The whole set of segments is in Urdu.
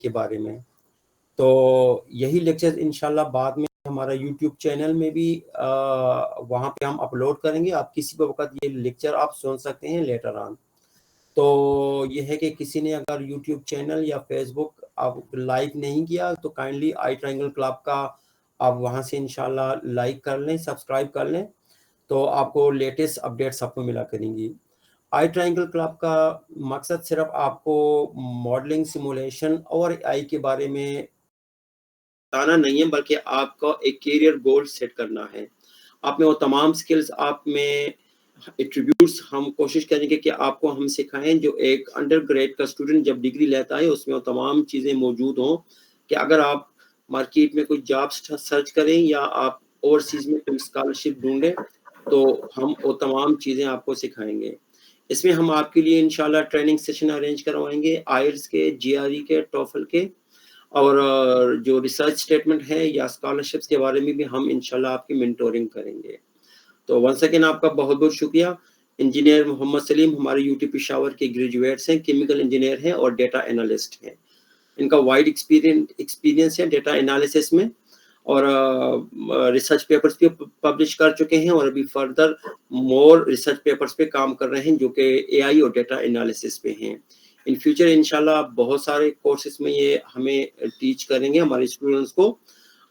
کے بارے میں. تو یہی لیکچر انشاءاللہ بعد میں ہمارا یوٹیوب چینل میں بھی وہاں پہ ہم اپلوڈ کریں گے. آپ کسی بھی وقت یہ لیکچر آپ سن سکتے ہیں لیٹر آن. تو یہ ہے کہ کسی نے اگر یوٹیوب چینل یا فیس بک آپ لائک نہیں کیا تو کائنڈلی آئی ٹرائنگل کلب کا آپ وہاں سے انشاءاللہ لائک کر لیں, سبسکرائب کر لیں, تو آپ کو لیٹسٹ اپڈیٹس آپ کو ملا کریں گی. آئی ٹرائنگل کلب کا مقصد صرف آپ کو ماڈلنگ, سیمولیشن اور آئی کے بارے میں بتانا نہیں ہے, بلکہ آپ کو ایک کیریئر گول سیٹ کرنا ہے. آپ میں وہ تمام سکلز آپ میں ایٹریبیوٹس ہم کوشش کریں گے کہ آپ کو ہم سکھائیں جو ایک انڈر گریڈ کا اسٹوڈنٹ جب ڈگری لیتا ہے اس میں وہ تمام چیزیں موجود ہوں کہ اگر آپ مارکیٹ میں کوئی جاب سرچ کریں یا آپ اوورسیز میں کوئی اسکالرشپ ڈھونڈیں تو ہم وہ تمام چیزیں آپ کو سکھائیں گے. اس میں ہم آپ کے لیے انشاءاللہ ٹریننگ سیشن ارینج کروائیں گے, آئلٹس کے, جی آر ای کے, ٹوفل کے, اور جو ریسرچ اسٹیٹمنٹ ہے یا اسکالرشپس کے بارے میں بھی ہم انشاءاللہ آپ کی مینٹورنگ کریں گے. تو ونس اگین آپ کا بہت بہت شکریہ. انجینئر محمد سلیم ہمارے یو ٹی پشاور کے گریجویٹس ہیں, کیمیکل انجینئر ہیں اور ڈیٹا انالسٹ ہیں. ان کا وائڈ ایکسپیرینس ہے ڈیٹا انالیسس میں, اور ریسرچ پیپرز بھی پبلش کر چکے ہیں اور ابھی فردر مور ریسرچ پیپرز پہ کام کر رہے ہیں جو کہ اے آئی اور ڈیٹا انالیسس پہ ہیں. ان فیوچر انشاءاللہ بہت سارے کورسز میں یہ ہمیں ٹیچ کریں گے ہمارے اسٹوڈنٹس کو.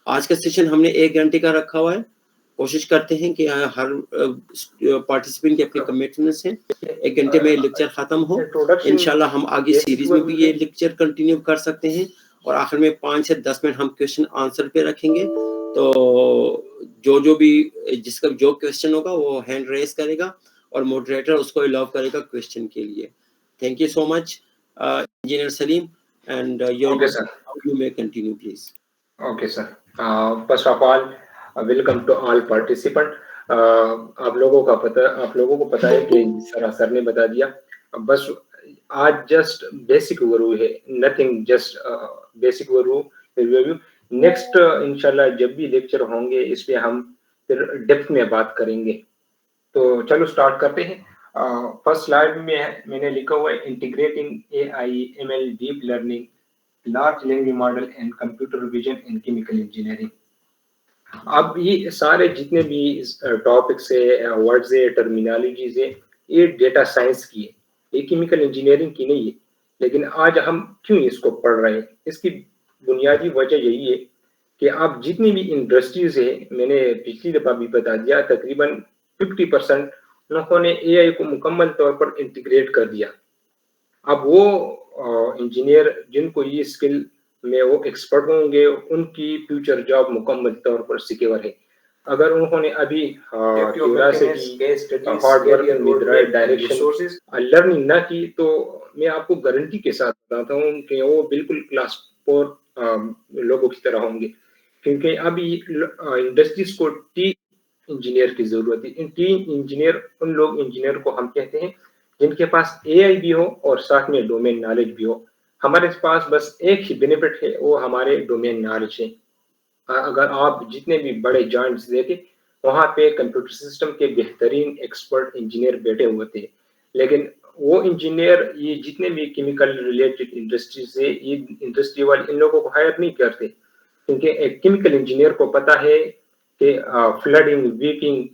آج کا سیشن ہم نے 1 گھنٹے کا رکھا ہوا ہے. کوشش کرتے ہیں کہ ہر پارٹیسپینٹ کے اپنے کمٹمنٹس ہیں, 1 گھنٹے میں لیکچر ختم ہو. انشاءاللہ ہم آگے سیریز میں بھی یہ لیکچر کنٹینیو کر سکتے ہیں, اور آخر میں 5 سے 10 منٹ ہم کویشچن آنسر پہ رکھیں گے. تو جو بھی جس کا جو کویشچن ہوگا وہ ہینڈ ریز کرے گا اور ماڈریٹر اس کو الاؤ کرے گا کویشچن کے لیے. Thank you so much engineer Saleem, and Okay, sir. you may continue please. Okay, sir. First of all, welcome to all participant. آپ لوگوں کو پتا ہے کہ سر نے بتا دیا. بس آج جسٹ بیسک اوور ہے, nothing, just basic over. Next انشاءاللہ جب بھی لیکچر ہوں گے اس پہ ہم پھر ڈیپتھ میں بات کریں گے. تو چلو سٹارٹ کرتے ہیں. فرسٹ سلائیڈ میں نے لکھا ہوا ہے integrating a I am L deep learning large language model and computer vision in chemical engineering. اب یہ سارے جتنے بھی ٹاپکس ہے, ورڈز ہے, ٹرمینالوجیز ہے, یہ ڈیٹا سائنس کی ہے, یہ کیمیکل انجینئرنگ کی نہیں ہے. لیکن آج ہم کیوں اس کو پڑھ رہے ہیں, اس کی بنیادی وجہ یہی ہے کہ آپ جتنی بھی انڈسٹریز ہے, میں نے پچھلی دفعہ بھی بتا دیا, تقریباً 50% لوگوں نے اے آئی کو مکمل طور پر انٹیگریٹ کر دیا. اب وہ انجینئر جن کو یہ اسکل میں وہ ایکسپرٹ ہوں گے ان کی فیوچر جاب مکمل طور پر سیکیور ہے. اگر انہوں نے ابھی hard work with right direction learning نہ کی تو میں آپ کو گارنٹی کے ساتھ بتاتا ہوں کہ وہ بالکل کلاس 4 لوگوں کی طرح ہوں گے. کیونکہ ابھی انڈسٹریز کو ٹی انجینئر کی ضرورت ہے. ٹی انجینئر ان لوگ انجینئر کو ہم کہتے ہیں جن کے پاس اے آئی بھی ہو اور ساتھ میں ڈومین نالج بھی ہو. ہمارے پاس بس ایک ہی بینیفٹ ہے, وہ ہمارے ڈومین نالج ہے. اگر آپ جتنے بھی بڑے جوائنٹس دیکھیں وہاں پہ کمپیوٹر سسٹم کے بہترین ایکسپرٹ انجینئر بیٹھے ہوئے تھے. لیکن وہ انجینئر یہ جتنے بھی کیمیکل ریلیٹڈ انڈسٹریز ہے, یہ انڈسٹری والے ان لوگوں کو ہائر نہیں کرتے, کیونکہ ایک کیمیکل انجینئر کو پتا ہے کہ فلڈنگ, ویکنگ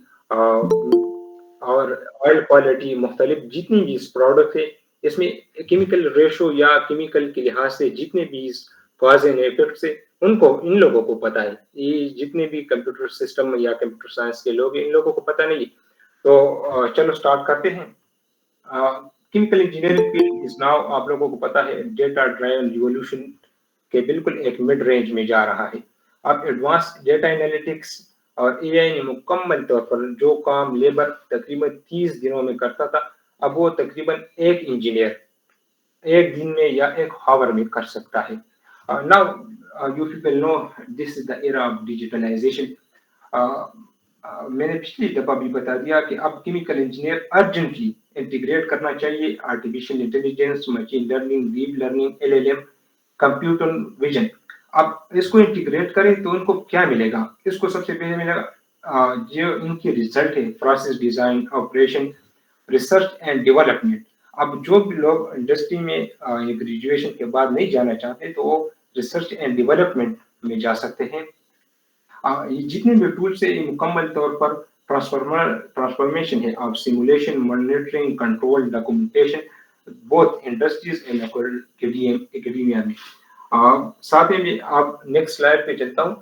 اور آئل کوالٹی, مختلف جتنی بھی پروڈکٹ ہے اس میں کیمیکل ریشو یا کیمیکل کے لحاظ سے جتنے بھی کاز اینڈ ایفیکٹس ہے ان لوگوں کو پتا ہے. یہ جتنے بھی کمپیوٹر سسٹم یا کمپیوٹر سائنس کے لوگ ہیں ان لوگوں کو پتا نہیں. تو چلو سٹارٹ کرتے ہیں. Chemical engineering field is now, آپ لوگوں کو پتا ہے, ڈیٹا ڈرائیون ریولیوشن کے بالکل ایک مڈ رینج میں جا رہا ہے. اب ایڈوانس ڈیٹا انالیٹکس اور اے آئی نے مکمل طور پر جو کام لیبر تقریباً 30 دنوں میں کرتا تھا, اب وہ تقریباً ایک انجینئر 1 دن میں یا 1 ہاور میں کر سکتا ہے. Now you people know this is the era of digitalization. میں نے پچھلی دفعہ بھی بتا دیا کہ اب کیمیکل انجینئر ارجنٹلی انٹیگریٹ کرنا چاہیے artificial intelligence, machine learning, deep learning, LLM, computer vision. اب اس کو انٹیگریٹ کریں تو ان کو کیا ملے گا؟ اس کو سب سے پہلے ملے گا جو ان کی ریزلٹ ہے process design, operation, research and development. اب جو بھی لوگ انڈسٹری میں گریجویشن کے بعد نہیں جانا چاہتے تو وہ ریسرچ اینڈ ڈیولپمنٹ میں جا سکتے ہیں. یہ جتنے بھی ٹولس ہیں یہ مکمل طور پر ٹرانسفارمیشن ہے آپ سیمولیشن مانیٹرنگ کنٹرول ڈاکومنٹیشن بہت انڈسٹریز اینڈ اکیڈیمیا میں. ساتھ میں آپ نیکسٹ سلائڈ پہ چلتا ہوں.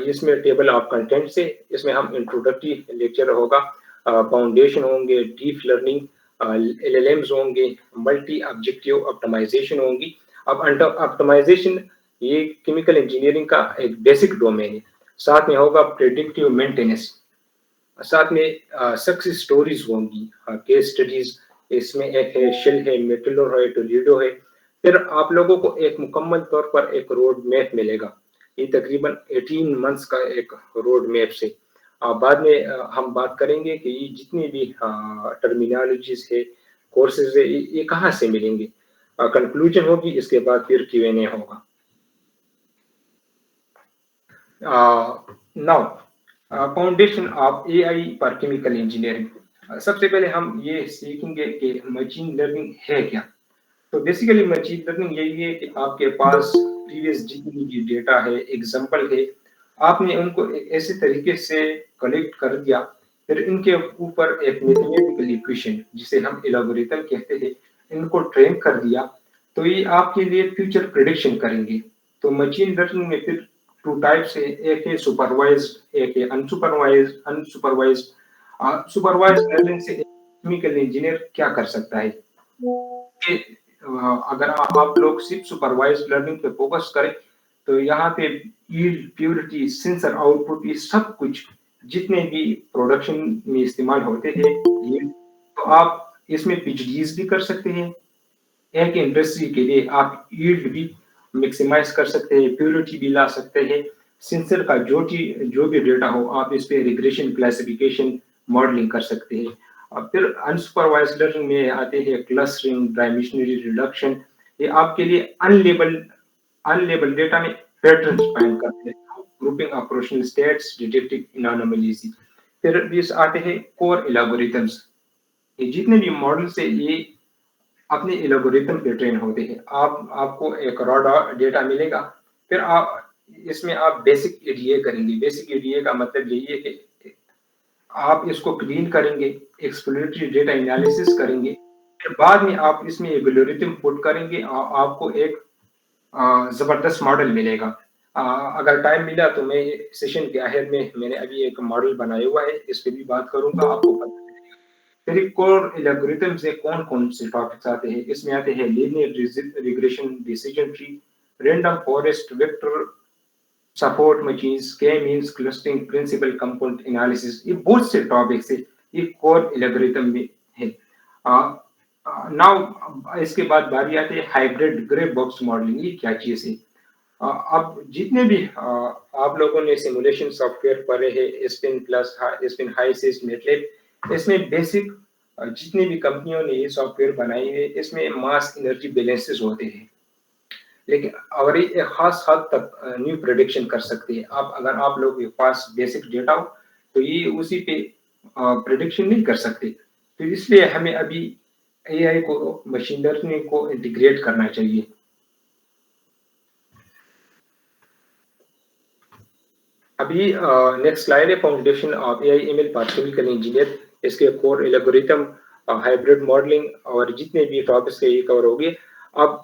اس میں ٹیبل آف کنٹینٹ سے اس میں ہم انٹروڈکٹری لیکچر ہوگا, فاؤنڈیشن ہوں گے, ڈیپ لرننگ, LLMs ہوں گے, ملٹی آبجیکٹیو آپٹمائزیشن ہوں گی. اب آپٹمائزیشن یہ کیمیکل انجینئرنگ کا ایک بیسک ڈومین ہے. ساتھ میں ہوگا پریڈکٹیو مینٹیننس, ساتھ میں سکسیس سٹوریز ہوں گی, کیس اسٹڈیز. اس میں ایک ہے شل ہے, میٹلور ہے, ٹولیڈو ہے. پھر آپ لوگوں کو ایک مکمل طور پر ایک روڈ میپ ملے گا, یہ تقریباً 18 منتھس کا ایک روڈ میپ سے. بعد میں ہم بات کریں گے کہ یہ جتنی بھی ٹرمینالوجیز ہے, کورسز ہے, یہ کہاں سے ملیں گے. کنکلوژن ہوگی, اس کے بعد پھر Q&A ہوگا. ناؤ فاؤنڈیشن آف AI پر کیمیکل انجینئرنگ. سب سے پہلے ہم یہ سیکھیں گے کہ مشین لرننگ ہے کیا. تو بیسیکلی مشین لرننگ یہی ہے کہ آپ کے پاس پریویس جتنی بھی ڈیٹا ہے, ایگزامپل ہے, آپ نے ان کو ایسے طریقے سے کلیکٹ کر دیا, پھر ان کے اوپر ایک میتھمیٹیکل ایکویشن جسے ہم الگوریتم کہتے ہیں ان کو ٹرین کر دیا, تو یہ آپ کے لیے فیوچر پریڈکشن کریں گے. تو مشین لرننگ میں پھر 2 ٹائپس ہے, ایک ہے سپروائزڈ, ایک ہے انسپروائزڈ. سپروائزڈ لرننگ سے کیمیکل انجینئر کیا کر سکتا ہے کہ اگر آپ لوگ صرف سپروائزڈ لرننگ پہ فوکس کریں تو یہاں پہ ایلڈ, پیورٹی, سینسر آؤٹ پٹ, یہ سب کچھ جتنے بھی پروڈکشن میں استعمال ہوتے ہیں تو آپ اس میں PhDs بھی کر سکتے ہیں. ایک انڈسٹری کے لیے آپ ایلڈ بھی میکسیمائز کر سکتے ہیں, پیورٹی بھی لا سکتے ہیں, سینسر کا جو بھی ڈیٹا ہو آپ اس پہ ریگریشن کلاسیفیکیشن ماڈلنگ کر سکتے ہیں. پھر انسپروائزڈ لرننگ میں آتے ہیں کلسٹرنگ, ڈائمینشنری ریڈکشن. یہ آپ کے لیے ان لیبل ڈیٹا میں پیٹرنز فائنڈ کرتے ہیں, grouping operational states, detecting anomalies. پھر اس آتے ہیں کور الگوریتمز. یہ جتنے بھی ماڈلز ہیں یہ اپنے الگوریتم پہ ٹرین ہوتے ہیں. آپ کو ایک را ڈیٹا ملے گا, پھر اس میں آپ بیسک EDA کریں گے. بیسک EDA کا مطلب یہی ہے کہ آپ اس کو کلین کریں گے, ایکسپلوریٹری ڈیٹا انالیسس کریں گے, پھر بعد میں آپ اس میں الگوریتم پٹ کریں گے, آپ کو ایک زبردست ماڈل ملے گا. اگر ٹائم ملا تو میں سیشن کے آخر میں نے ابھی ایک ماڈل بنایا ہوا ہے, اس پہ بھی بات کروں گا, آپ کو پتہ چلے گا. پھر کور الگوریتم سے کون سے ٹاپکس آتے ہیں, اس میں آتے ہیں linear regression, decision tree, random forest, vector support machines, K means, clustering, principal component analysis. یہ بہت سے ٹاپکس ہیں, یہ کور الگوریتم میں ہے. ناؤ اس کے بعد باری آتی ہے ہائبرڈ گرے باکس ماڈلنگ. یہ کیا چیز ہے؟ اب جتنے بھی آپ لوگوں نے سیمولیشن سافٹ ویئر پڑھے ہیں, اسپن پلس, اسپن ہائیسس, میٹلیب, اس میں بیسک جتنی بھی کمپنیوں نے یہ سافٹ ویئر بنائی ہے اس میں ماس انرجی بیلنسز ہوتے ہیں, لیکن اور ایک خاص حد تک نیو پریڈکشن کر سکتے ہیں. اگر آپ لوگوں کے پاس بیسک ڈیٹا ہو تو یہ اسی پہ پریڈکشن نہیں کر سکتے. تو اس لیے ہمیں ابھی AI کو, مشین لرننگ کو انٹیگریٹ کرنا چاہیے. ابھی نیکسٹ سلائیڈ ہے foundation of AI ML for chemical engineer. اس کے کور الگوریتم, ہائبرڈ ماڈلنگ اور جتنے بھی ٹاپکس کے یہ کور ہو گئے. اب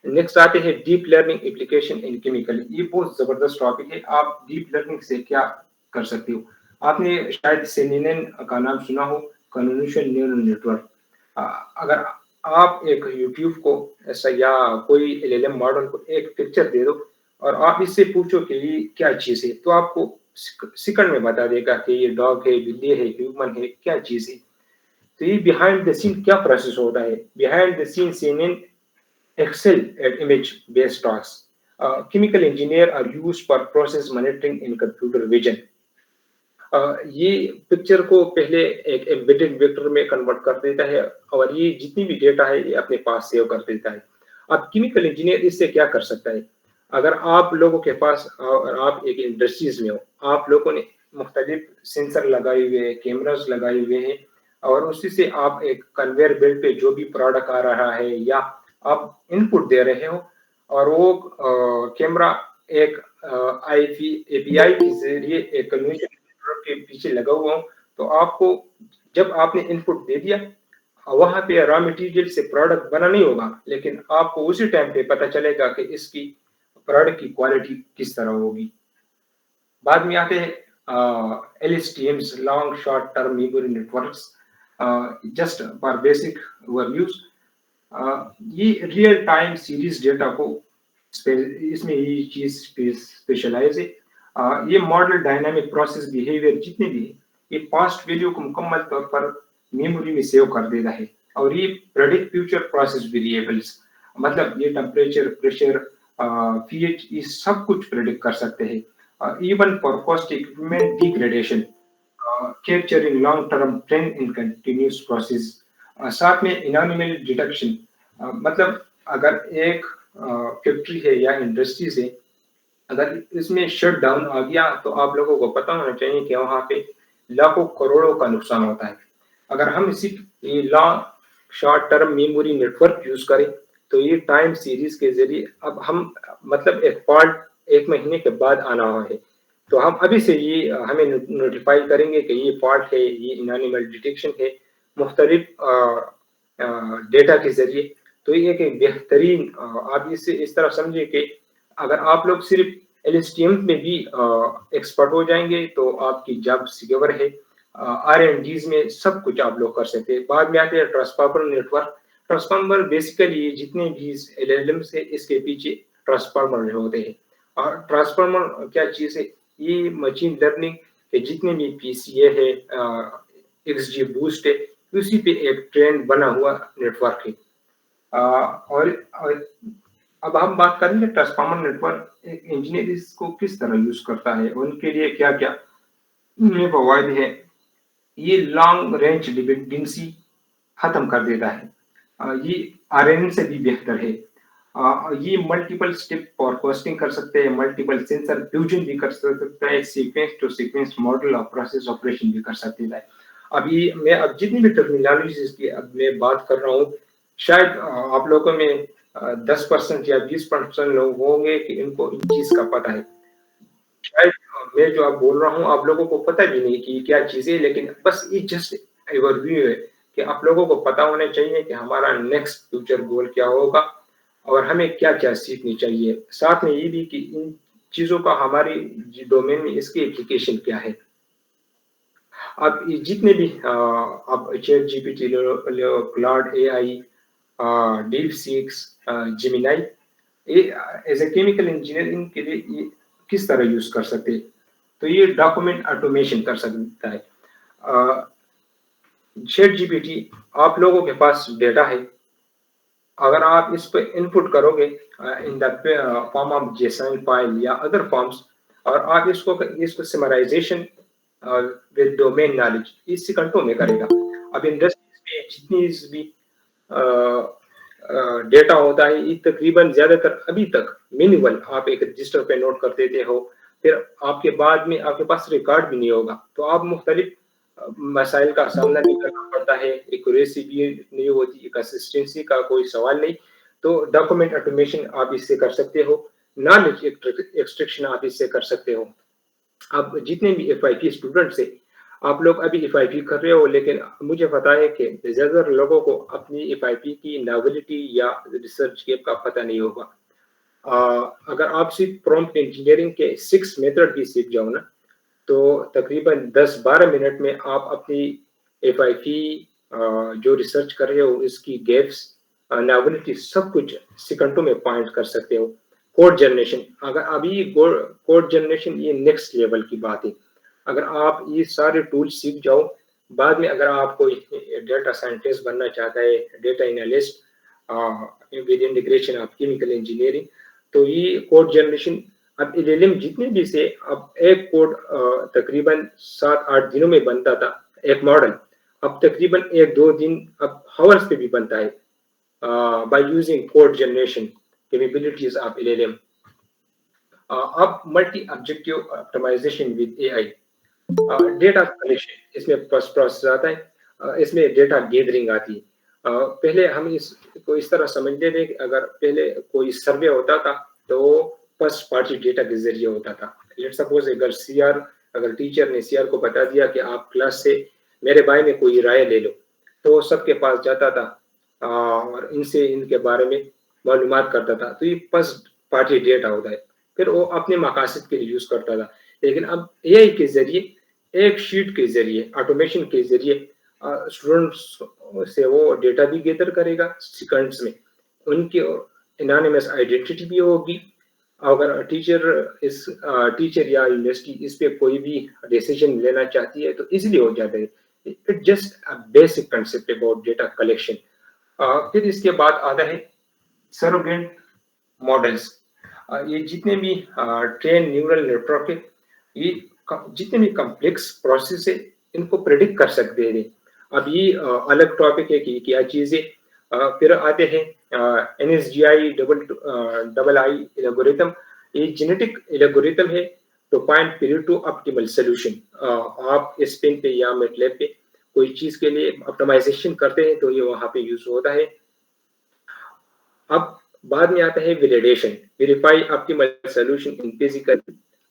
نیکسٹ آتے ہیں ڈیپ لرننگ اپلیکیشن ان کیمیکل. یہ بہت زبردست ٹاپک ہے. آپ ڈیپ لرننگ سے کیا کر سکتے ہو؟ آپ نے شاید CNN کا نام سنا ہو, کنوولوشن نیورل نیٹورک. اگر آپ ایک یوٹیوب کو ایسا یا کوئی LLM ماڈل کو ایک پکچر دے دو اور آپ اس سے پوچھو کہ یہ کیا چیز ہے, تو آپ کو سیکنڈ میں بتا دے گا کہ یہ ڈاگ ہے, بلی ہے, ہیومن ہے, کیا چیز ہے. تو یہ بیہائنڈ دا سین کیا پروسیس ہوتا ہے. Behind the scene CNN excel at image based tasks. Chemical engineer are used for process monitoring in computer vision. یہ پکچر کو پہلے ایک ایمبیڈڈ ویکٹر میں کنورٹ کر دیتا ہے اور یہ جتنی بھی ڈیٹا ہے یہ اپنے پاس سیو کر دیتا ہے. اب کیمیکل انجینئر اس سے کیا کر سکتا ہے؟ اگر آپ لوگوں کے پاس, اور آپ ایک انڈسٹریز میں ہو, آپ لوگوں نے مختلف سینسر لگائے ہوئے ہیں, کیمراز لگائے ہوئے ہیں, اور اسی سے آپ ایک کنویئر بیلٹ پہ جو بھی پروڈکٹ آ رہا ہے یا آپ ان پٹ دے رہے ہو اور وہ کیمرہ ایک اے پی آئی کے ذریعے ایک کنوینشن کے پیچھے لگا ہوا ہوں، تو آپ کو جب آپ نے ان پٹ دے دیا وہاں پہ را مٹیریل سے پروڈکٹ بنا نہیں ہوگا، لیکن آپ کو اسی ٹائم پہ پتہ چلے گا کہ اس کی پروڈکٹ کی کوالٹی کس طرح ہوگی۔ بعد میں آتے ہیں LSTMs long short term memory networks, just for basic overviews, یہ ریئل ٹائم سیریز ڈیٹا کو اس میں یہ چیز اسپیشلائز ہے۔ یہ ماڈل ڈائنامک پروسیس بیہیویئر جتنے بھی ہیں یہ پاسٹ ویلیو کو مکمل طور پر میموری میں سیو کر دیتا ہے، اور یہ پریڈکٹ فیوچر پروسیس ویریبلس، مطلب یہ ٹمپریچر، پریشر، پی ایچ، یہ سب کچھ پریڈکٹ کر سکتے ہیں۔ Even forecast equipment degradation, capturing long term trend in continuous process, ساتھ میں انانیمل ڈیٹیکشن، مطلب اگر ایک فیکٹری ہے یا انڈسٹریز ہے، اگر اس میں شٹ ڈاؤن آ گیا تو آپ لوگوں کو پتہ ہونا چاہیے کہ وہاں پہ لاکھوں کروڑوں کا نقصان ہوتا ہے۔ اگر ہم اسی long short term memory network use کریں تو یہ ٹائم سیریز کے ذریعے اب ہم مطلب ایک فالٹ ایک مہینے کے بعد آنا ہوا ہے تو ہم ابھی سے یہ ہمیں نوٹیفائی کریں گے کہ یہ فالٹ ہے، یہ انانیمل ڈیٹیکشن ہے مختلف ڈیٹا کے ذریعے۔ تو یہ ایک بہترین، آپ اس طرح سمجھے کہ اگر آپ لوگ صرف LSTM میں بھی ایکسپرٹ ہو جائیں گے تو آپ کی جاب سیکیور ہے۔ R&Ds میں سب کچھ آپ لوگ کر سکتے ہیں۔ بعد میں آتے ہیں ٹرانسفارمر نیٹورک۔ ٹرانسفارمر بیسیکلی جتنے بھی LLMs ہے اس کے پیچھے ٹرانسفارمر ہوتے ہیں، اور ٹرانسفارمر کیا چیز ہے؟ یہ مشین لرننگ کے جتنے بھی PCA ہے، XG بوسٹ ہے، اسی پہ ایک ٹرینڈ بنا ہوا نیٹورک ہے۔ اور اب ہم بات کریں گے ٹرانسفارمر نیٹورک ایک انجینئر اس کو کس طرح یوز کرتا ہے، ان کے لیے کیا کیا فوائد ہے۔ یہ لانگ رینج ڈپینڈنسی ختم کر دیتا ہے، یہ RNN سے بھی بہتر ہے۔ یہ ملٹیپل سٹیپ فورکاسٹنگ کر سکتے ہیں، ملٹیپل سینسر فیوژن بھی کر سکتا ہے، سیکوینس ٹو سیکوینس ماڈل اور پروسیس آپریشن بھی کر سکتا ہے۔ اب یہ میں اب جتنی بھی ٹرمینالوجیز کی اب میں بات کر رہا ہوں، شاید آپ لوگوں میں 10% یا 20% لوگ ہوں گے کہ ان کو ان چیز کا پتہ ہے۔ شاید میں جو آپ بول رہا ہوں آپ لوگوں کو پتہ بھی نہیں کہ کیا چیز ہے، لیکن بس یہ جسٹ ایور ویو ہے کہ آپ لوگوں کو پتہ ہونا چاہیے کہ ہمارا نیکسٹ فیوچر گول کیا ہوگا اور ہمیں کیا کیا سیکھنی چاہیے، ساتھ میں یہ بھی کہ ان چیزوں کا ہماری ڈومین میں اس کی اپلیکیشن کیا ہے۔ اب جتنے بھی اب چیٹ GPT لو، کلاؤڈ AI، ڈیپ سیکس، جیمینائی، یہ ایز اے کیمیکل انجینئرنگ کے لیے یہ کس طرح یوز کر سکتے، تو یہ ڈاکومنٹ آٹومیشن کر سکتا ہے۔ چیٹ GPT آپ لوگوں کے پاس ڈیٹا ہے، اگر آپ اس پہ انپٹ کرو گے in the form of JSON file یا ادر فارمس، اور آپ اس کو سمرائزیشن ود ڈومین نالج اس سیکنڈوں میں کرے گا۔ اب انڈسٹریز میں جتنی بھی ڈیٹا ہوتا ہے یہ تقریباً زیادہ تر ابھی تک مینول آپ ایک رجسٹر پہ نوٹ کر دیتے ہو، پھر آپ کے بعد میں آپ کے پاس ریکارڈ بھی نہیں ہوگا، تو آپ مختلف مسائل کا سامنا بھی کرنا پڑتا ہے، ایکوریسی بھی نہیں ہوتی، کنسسٹنسی کا کوئی سوال نہیں۔ تو ڈاکومنٹ آٹومیشن آپ اس سے کر سکتے ہو، نالج ایکسٹریکشن آپ اس سے کر سکتے ہو۔ اب جتنے بھی FIP اسٹوڈنٹس ہیں آپ لوگ ابھی FIP کر رہے ہو، لیکن مجھے پتا ہے کہ زیادہ تر لوگوں کو اپنی FIP کی ناولٹی یا ریسرچ گیپ کا پتہ نہیں ہوگا۔ اگر آپ صرف پرومپٹ انجینئرنگ کے 6 میتھڈ بھی سیکھ جاؤ نا تو تقریباً 10-12 منٹ میں آپ اپنی FIP جو ریسرچ کر رہے ہو اس کی گیپس، ناولٹی، سب کچھ سیکنڈوں میں پوائنٹ کر سکتے ہو۔ کوڈ جنریشن، اگر ابھی کوڈ جنریشن یہ نیکسٹ لیول کی بات ہے، اگر آپ یہ سارے ٹول سیکھ جاؤ، بعد میں اگر آپ کوئی ڈیٹا سائنٹسٹ بننا چاہتا ہے، data analyst with integration of chemical engineering, تو یہ کوڈ جنریشن اب LLM جتنے بھی سے اب ایک کوڈ تقریباً 7-8 دنوں میں بنتا تھا ایک ماڈل، اب تقریباً 1-2 دن اب ہاورز پہ بھی بنتا ہے by using code generation capabilities of LLM۔ اب multi objective optimization with AI، data collection اس میں پروسیس آتا ہے، اس میں ڈیٹا گیدرنگ آتی ہے. پہلے ہم اس کو اس طرح سمجھتے تھے کہ اگر پہلے کوئی سروے ہوتا تھا تو وہ فرسٹ پارٹی ڈیٹا کے ذریعے ہوتا تھا. لیٹ سپوز اگر ٹیچر نے سی آر کو بتا دیا کہ آپ کلاس سے میرے بارے میں کوئی رائے لے لو, تو وہ سب کے پاس جاتا تھا اور ان سے ان کے بارے میں معلومات کرتا تھا. تو یہ فرسٹ پارٹی ڈیٹا ہوتا ہے, پھر وہ اپنے مقاصد کے لیے یوز کرتا تھا. لیکن اب اے آئی کے ذریعے ایک شیٹ کے ذریعے آٹومیشن کے ذریعے اسٹوڈنٹس سے وہ ڈیٹا بھی گیدر کرے گا سیکنڈس میں, ان کی انانیمس آئیڈینٹی بھی ہوگی. اگر ٹیچر یا یونیورسٹی اس پہ کوئی بھی ڈیسیجن لینا چاہتی ہے تو ایزیلی ہو جاتا ہے. It just basic concept about data collection. پھر اس کے بعد آتا ہے سروگیٹ ماڈلس. یہ جتنے بھی ٹرین نیورل نیٹورک ہے, یہ جتنے بھی کمپلیکس پروسیس ہے ان کو پریڈکٹ کر سکتے ہیں. اب یہ الگ ٹاپک ہے کہ کیا چیز ہے. پھر آتے ہیں NSGI ڈبل آئی الگوریتم. یہ جینیٹک الگوریتم ہے to find Pareto to optimal solution. آپ اس پین پہ یا میٹ لیب پہ کوئی چیز کے لیے آپٹمائزیشن کرتے ہیں تو یہ وہاں پہ یوز ہوتا ہے. اب بعد میں آتا ہے validation, verify optimal solution in physical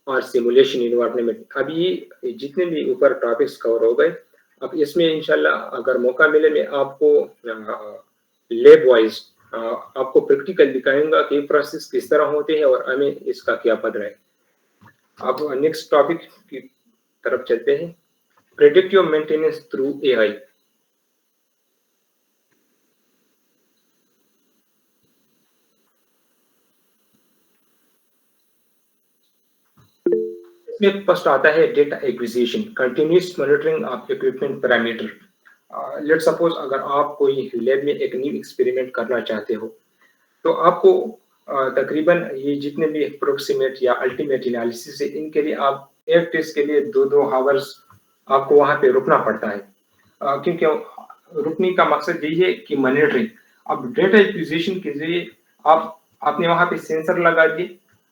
اور سیمولیشن انوائرمنٹ. اب یہ جتنے بھی اوپر ٹاپکس کور ہو گئے, اب اس میں انشاءاللہ اگر موقع ملے میں آپ کو لیب وائز آپ کو پریکٹیکل دکھائیں گا کہ یہ پروسیس کس طرح ہوتے ہیں اور ہمیں اس کا کیا پتہ ہے. اب نیکسٹ ٹاپک کی طرف چلتے ہیں, پریڈکٹیو مینٹیننس تھرو اے آئی. اس میں فرسٹ آتا ہے data acquisition, continuous monitoring of equipment parameter. Let suppose اگر آپ کوئی لیب میں ایک نیو ایکسپیریمنٹ کرنا چاہتے ہو تو آپ کو تقریباً یہ جتنے بھی اپروکسیمیٹ یا الٹیمیٹ انالیسس ہے ان کے لیے آپ ایک ٹیسٹ کے لیے 2 ہاورز آپ کو وہاں پہ رکنا پڑتا ہے, کیونکہ رکنے کا مقصد یہی ہے کہ مانیٹرنگ. اب ڈیٹا ایکوزیشن کے ذریعے آپ نے وہاں پہ سینسر لگا دیے,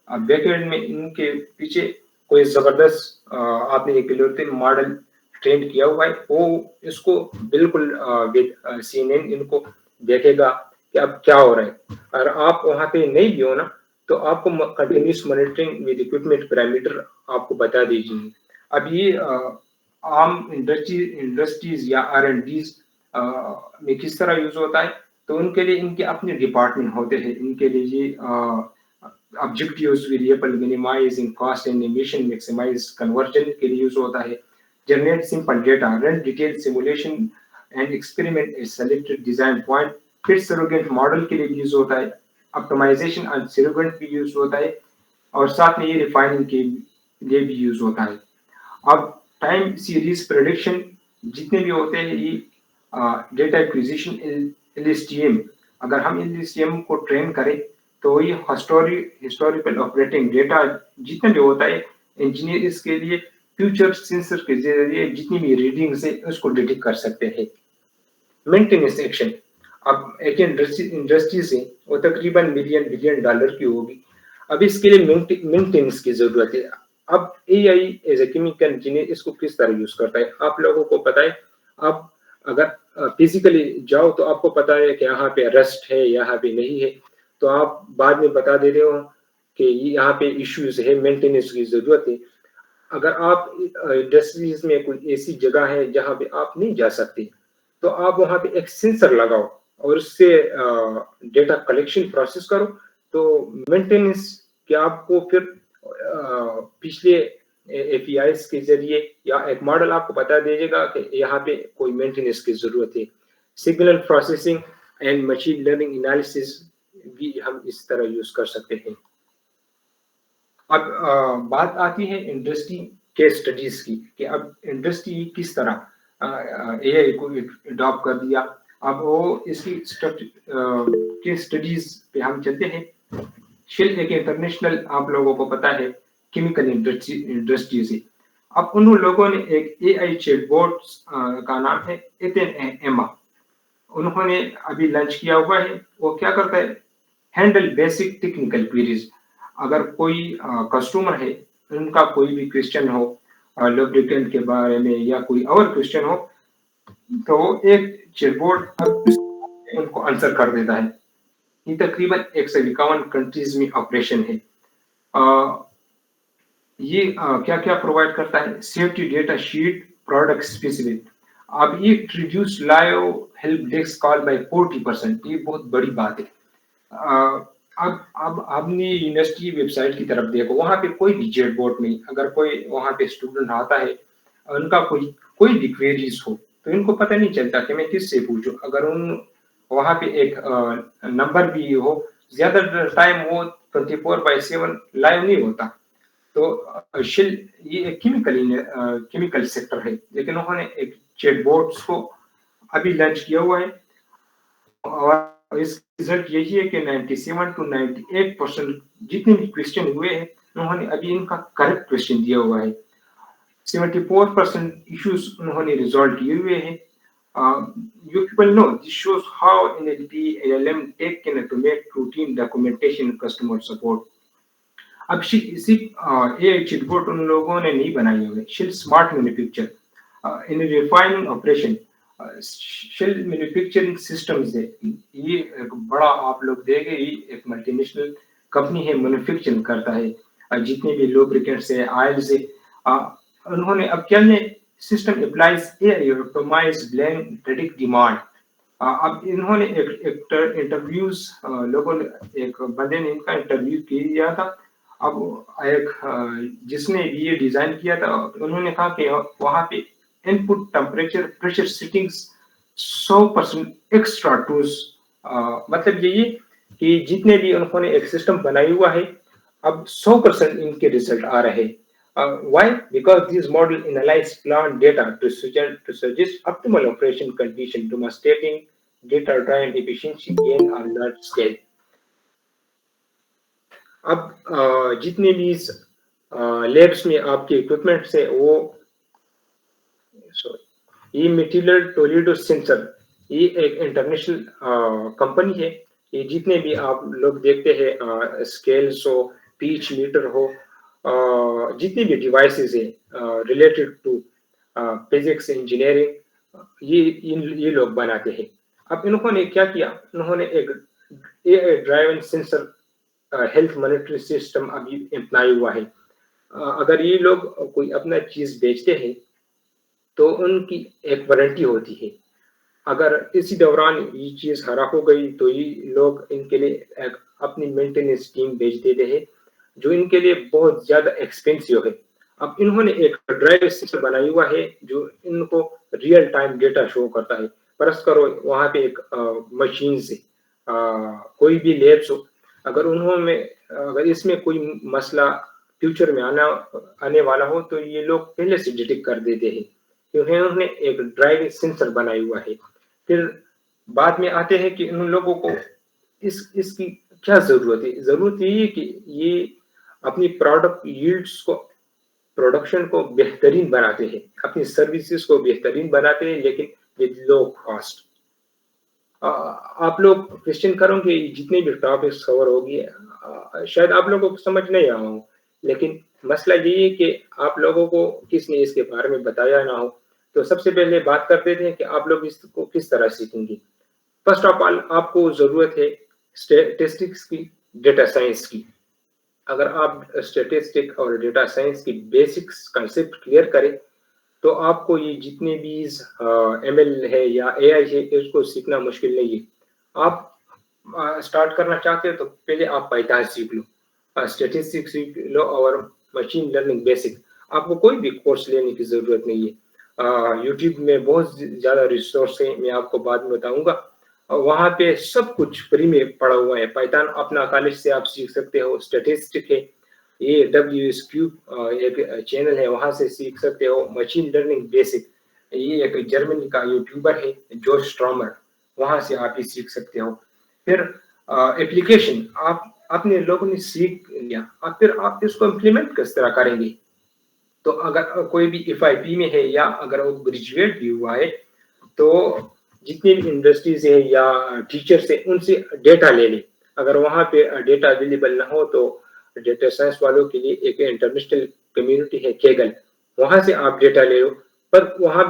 بیک اینڈ میں ان کے پیچھے کوئی زبردست آپ نے ایک ماڈل ٹرین کیا ہوا ہے, وہ اس کو بالکل CNN ان کو دیکھے گا کہ اب کیا ہو رہا ہے. اگر آپ وہاں پہ نہیں بھی ہو نا تو آپ کو continuous monitoring with equipment parameter آپ کو بتا دیجیے. اب یہ عام انڈسٹریز یا R&Ds میں کس طرح یوز ہوتا ہے, تو ان کے لیے ان کے اپنے ڈپارٹمنٹ ہوتے ہیں. ان کے لیے یہ objectives variable minimizing cost and emission maximize conversion کے لیے یوز ہوتا ہے. generate simple data, run detailed simulation and experiment a selected design point. پھر surrogate model کے لیے یوز ہوتا ہے, optimization and surrogate بھی یوز ہوتا ہے, اور ساتھ میں یہ refining کے لیے بھی یوز ہوتا ہے. اب ٹائم سیریز پریڈکشن جتنے بھی ہوتے ہیں یہ ڈیٹا ایکوزیشن LSTM. اگر ہم LSTM کو ٹرین کریں تو یہ ہسٹوریکل آپریٹنگ ڈیٹا جتنے بھی ہوتا ہے انجینئر اس کے لیے فیوچر سینسر کے ذریعے جتنی بھی ریڈنگز ہے اس کو ڈیٹیکٹ کر سکتے ہیں. مینٹیننس ایکشن, اب ایک انڈسٹری سے وہ تقریباً بلین ڈالر کی ہوگی. اب اس کے لیے مینٹیننس کی ضرورت ہے. اب AI as a chemical engineer اس کو کس طرح یوز کرتا ہے آپ لوگوں کو پتا ہے. اب اگر فزیکلی جاؤ تو آپ کو پتا ہے کہ یہاں پہ رسٹ ہے یہاں پہ نہیں ہے, تو آپ بعد میں بتا دے رہے ہو کہ یہاں پہ ایشوز ہے, مینٹیننس کی ضرورت ہے. اگر آپ انڈسٹریز میں کوئی ایسی جگہ ہے جہاں پہ آپ نہیں جا سکتے تو آپ وہاں پہ ایک سینسر لگاؤ اور اس سے ڈیٹا کلیکشن پروسیس کرو, تو مینٹیننس کے آپ کو پھر پچھلے APIs کے ذریعے یا ایک ماڈل آپ کو بتا دیجیے گا کہ یہاں پہ کوئی مینٹیننس کی ضرورت ہے. Signal processing and machine learning analysis بھی ہم اس طرح یوز کر سکتے ہیں. اب بات آتی ہے انڈسٹری کے اسٹڈیز کی کہ اب انڈسٹری کس طرح AI کو اڈاپٹ کر دیا. اب وہ اس کی اسٹڈیز پہ ہم چلتے ہیں. شیل ایک انٹرنیشنل آپ لوگوں کو پتا ہے کیمیکل انڈسٹری سے. اب ان لوگوں نے ایک AI چیٹ بوٹ کا نام ہے ایما, انہوں نے ابھی لانچ کیا ہوا ہے. وہ کیا کرتا ہے, ہینڈل بیسک ٹیکنیکل کوئریز. اگر کوئی کسٹمر ہے ان کا کوئی بھی کوشچن ہو لوبریکینٹ کے بارے میں یا کوئی اور کوشچن ہو, تو ایک چیٹ بوٹ اب ان کو آنسر کر دیتا ہے. یہ تقریباً 151 کنٹریز میں آپریشن ہے. یہ کیا کیا پرووائڈ کرتا ہے؟ Safety data sheet product specific. اب یہ reduce live help desk call by 40%. یہ بہت بڑی بات ہے. اب اپنی یونیورسٹی ویب سائٹ کی طرف دیکھو, وہاں پہ کوئی بھی چیٹ بوٹ نہیں. اگر کوئی وہاں پہ اسٹوڈنٹ آتا ہے, ان کا کوئی بھی کویریز ہو, تو ان کو پتہ نہیں چلتا کہ میں کس سے پوچھوں. اگر وہاں پہ ایک نمبر بھی ہو, زیادہ ٹائم وہ 24/7 لائیو نہیں ہوتا. تو شل یہ ایک کیمیکل سیکٹر ہے, لیکن انہوں نے ایک چیٹ بوٹس کو ابھی لانچ کیا ہوا ہے, اور اس رزلٹ یہی ہے کہ 97 to 98% جتنے بھی کوشچن ہوئے ہیں, انہوں نے ابھی ان کا کریکٹ کوشچن دیا ہوا ہے. 74% ایشوز انہوں نے ریزالو کیے ہوئے ہیں. You people know this shows how NLP LLM taken to make routine documentation customer support. اب اسی اے آئی چیٹ بوٹ ان لوگوں نے نہیں بنائی ہوئے. شل اسمارٹ مینوفیکچر ان ریفائننگ آپریشن. شل مینوفیکچرنگ سسٹمز ہے. یہ ایک بڑا آپ لوگ دیکھیں, یہ ایک ملٹی نیشنل کمپنی ہے, مینوفیکچرنگ کرتا ہے جتنے بھی لوبریکینٹس ہے, آئلز ہے. انہوں نے اب کیا سسٹم اپلائز اے آئی آٹومائز بلینڈ پریڈکٹ ڈیمانڈ. اب انہوں نے ایک انٹرویوز لوگوں نے, ایک بندے نے ان کا انٹرویو کیا تھا. اب ایک جس نے یہ ڈیزائن کیا تھا, انہوں نے کہا کہ وہاں پہ input temperature pressure settings 100% extra tools. مطلب یہی کہ جتنے بھی انہوں نے ایک سسٹم بنائی ہوا ہے, اب 100% ان کے ریزلٹ آ رہے. Why? Because these models analyze plant data to suggest optimal operation condition, demonstrating data-driven efficiency gain on large scale. اب جتنے بھی لیبس میں آپ کے اکوپمنٹس ہیں, وہ یہ میٹیریل ٹولیڈو سینسر, یہ ایک انٹرنیشنل کمپنی ہے. یہ جتنے بھی آپ لوگ دیکھتے ہیں, اسکیلس ہو, پیچ میٹر ہو, جتنی بھی ڈیوائسز ہیں ریلیٹڈ ٹو فزکس انجینئرنگ, یہ لوگ بناتے ہیں. اب انہوں نے کیا کیا, انہوں نے ایک اے آئی driven sensor health monitoring system ابھی اپنایا ہوا ہے. اگر یہ لوگ کوئی اپنا چیز بیچتے ہیں تو ان کی ایک وارنٹی ہوتی ہے. اگر اسی دوران یہ چیز خراب ہو گئی تو یہ لوگ ان کے لیے ایک اپنی مینٹیننس ٹیم بیچ دیتے ہیں, جو ان کے لیے بہت زیادہ ایکسپینسیو ہے. اب انہوں نے ایک ڈرائیو سسٹم بنایا ہوا ہے جو ان کو ریئل ٹائم ڈیٹا شو کرتا ہے. فرض کرو وہاں پہ ایک مشین سے کوئی بھی لیبس ہو, اگر اس میں کوئی مسئلہ فیوچر میں آنے والا ہو, تو یہ لوگ پہلے سے ڈیٹیکٹ کر دیتے ہیں, کیونکہ انہوں نے ایک ڈرائیو سینسر بنایا ہوا ہے. پھر بعد میں آتے ہیں کہ ان لوگوں کو اس کی کیا ضرورت ہے. ضرورت یہی ہے کہ یہ اپنی پروڈکٹ ییلڈز کو, پروڈکشن کو بہترین بناتے ہیں, اپنی سروسز کو بہترین بناتے ہیں, لیکن ود لو کاسٹ. آپ لوگ کوشچن کرو کہ جتنے بھی ٹاپکس کور ہوگی, شاید آپ لوگوں کو سمجھ نہیں آ ہوں, لیکن مسئلہ یہی ہے کہ آپ لوگوں کو کس نے اس کے بارے میں بتایا نہ ہو. تو سب سے پہلے بات کرتے تھے کہ آپ لوگ اس کو کس طرح سیکھیں گے. فرسٹ آف آل آپ کو ضرورت ہے اسٹیٹسٹکس کی, ڈیٹا سائنس کی. اگر آپ اسٹیٹسٹک اور ڈیٹا سائنس کی بیسکس کنسیپٹ کلیئر کریں تو آپ کو یہ جتنے بھی ایم ایل ہے یا اے آئی ہے, اس کو سیکھنا مشکل نہیں ہے. آپ اسٹارٹ کرنا چاہتے ہیں تو پہلے آپ پائتھن سیکھ لو, اسٹیٹسٹکس سیکھ لو اور مشین لرننگ بیسک. آپ کو کوئی بھی کورس لینے کی ضرورت نہیں ہے. یوٹیوب میں بہت زیادہ ریسورس ہیں, میں آپ کو بعد میں بتاؤں گا. وہاں پہ سب کچھ فری میں پڑا ہوا ہے. پائتھن اپنا کالج سے آپ سیکھ سکتے ہو, اسٹیٹسٹک ہے, یہ WSQ ایک چینل ہے, وہاں سے سیکھ سکتے ہو. مشین لرننگ بیسک, یہ ایک جرمنی کا یوٹیوبر ہے جورج اسٹرامر, وہاں سے آپ ہی سیکھ سکتے ہو. پھر اپلیکیشن آپ اپنے لوگوں نے سیکھ لیا, اور پھر آپ اس کو امپلیمنٹ کس طرح کریں گے. تو اگر کوئی بھی FIP میں ہے یا اگر وہ گریجویٹ بھی ہوا ہے, تو جتنی بھی انڈسٹریز ہیں یا ٹیچرس ہیں, ان سے ڈیٹا لے لیں. اگر وہاں پہ ڈیٹا اویلیبل نہ ہو تو ڈیٹا سائنس والوں کے لیے ایک انٹرنیشنل کمیونٹی ہے کیگل, وہاں سے آپ ڈیٹا لے لو. پر وہاں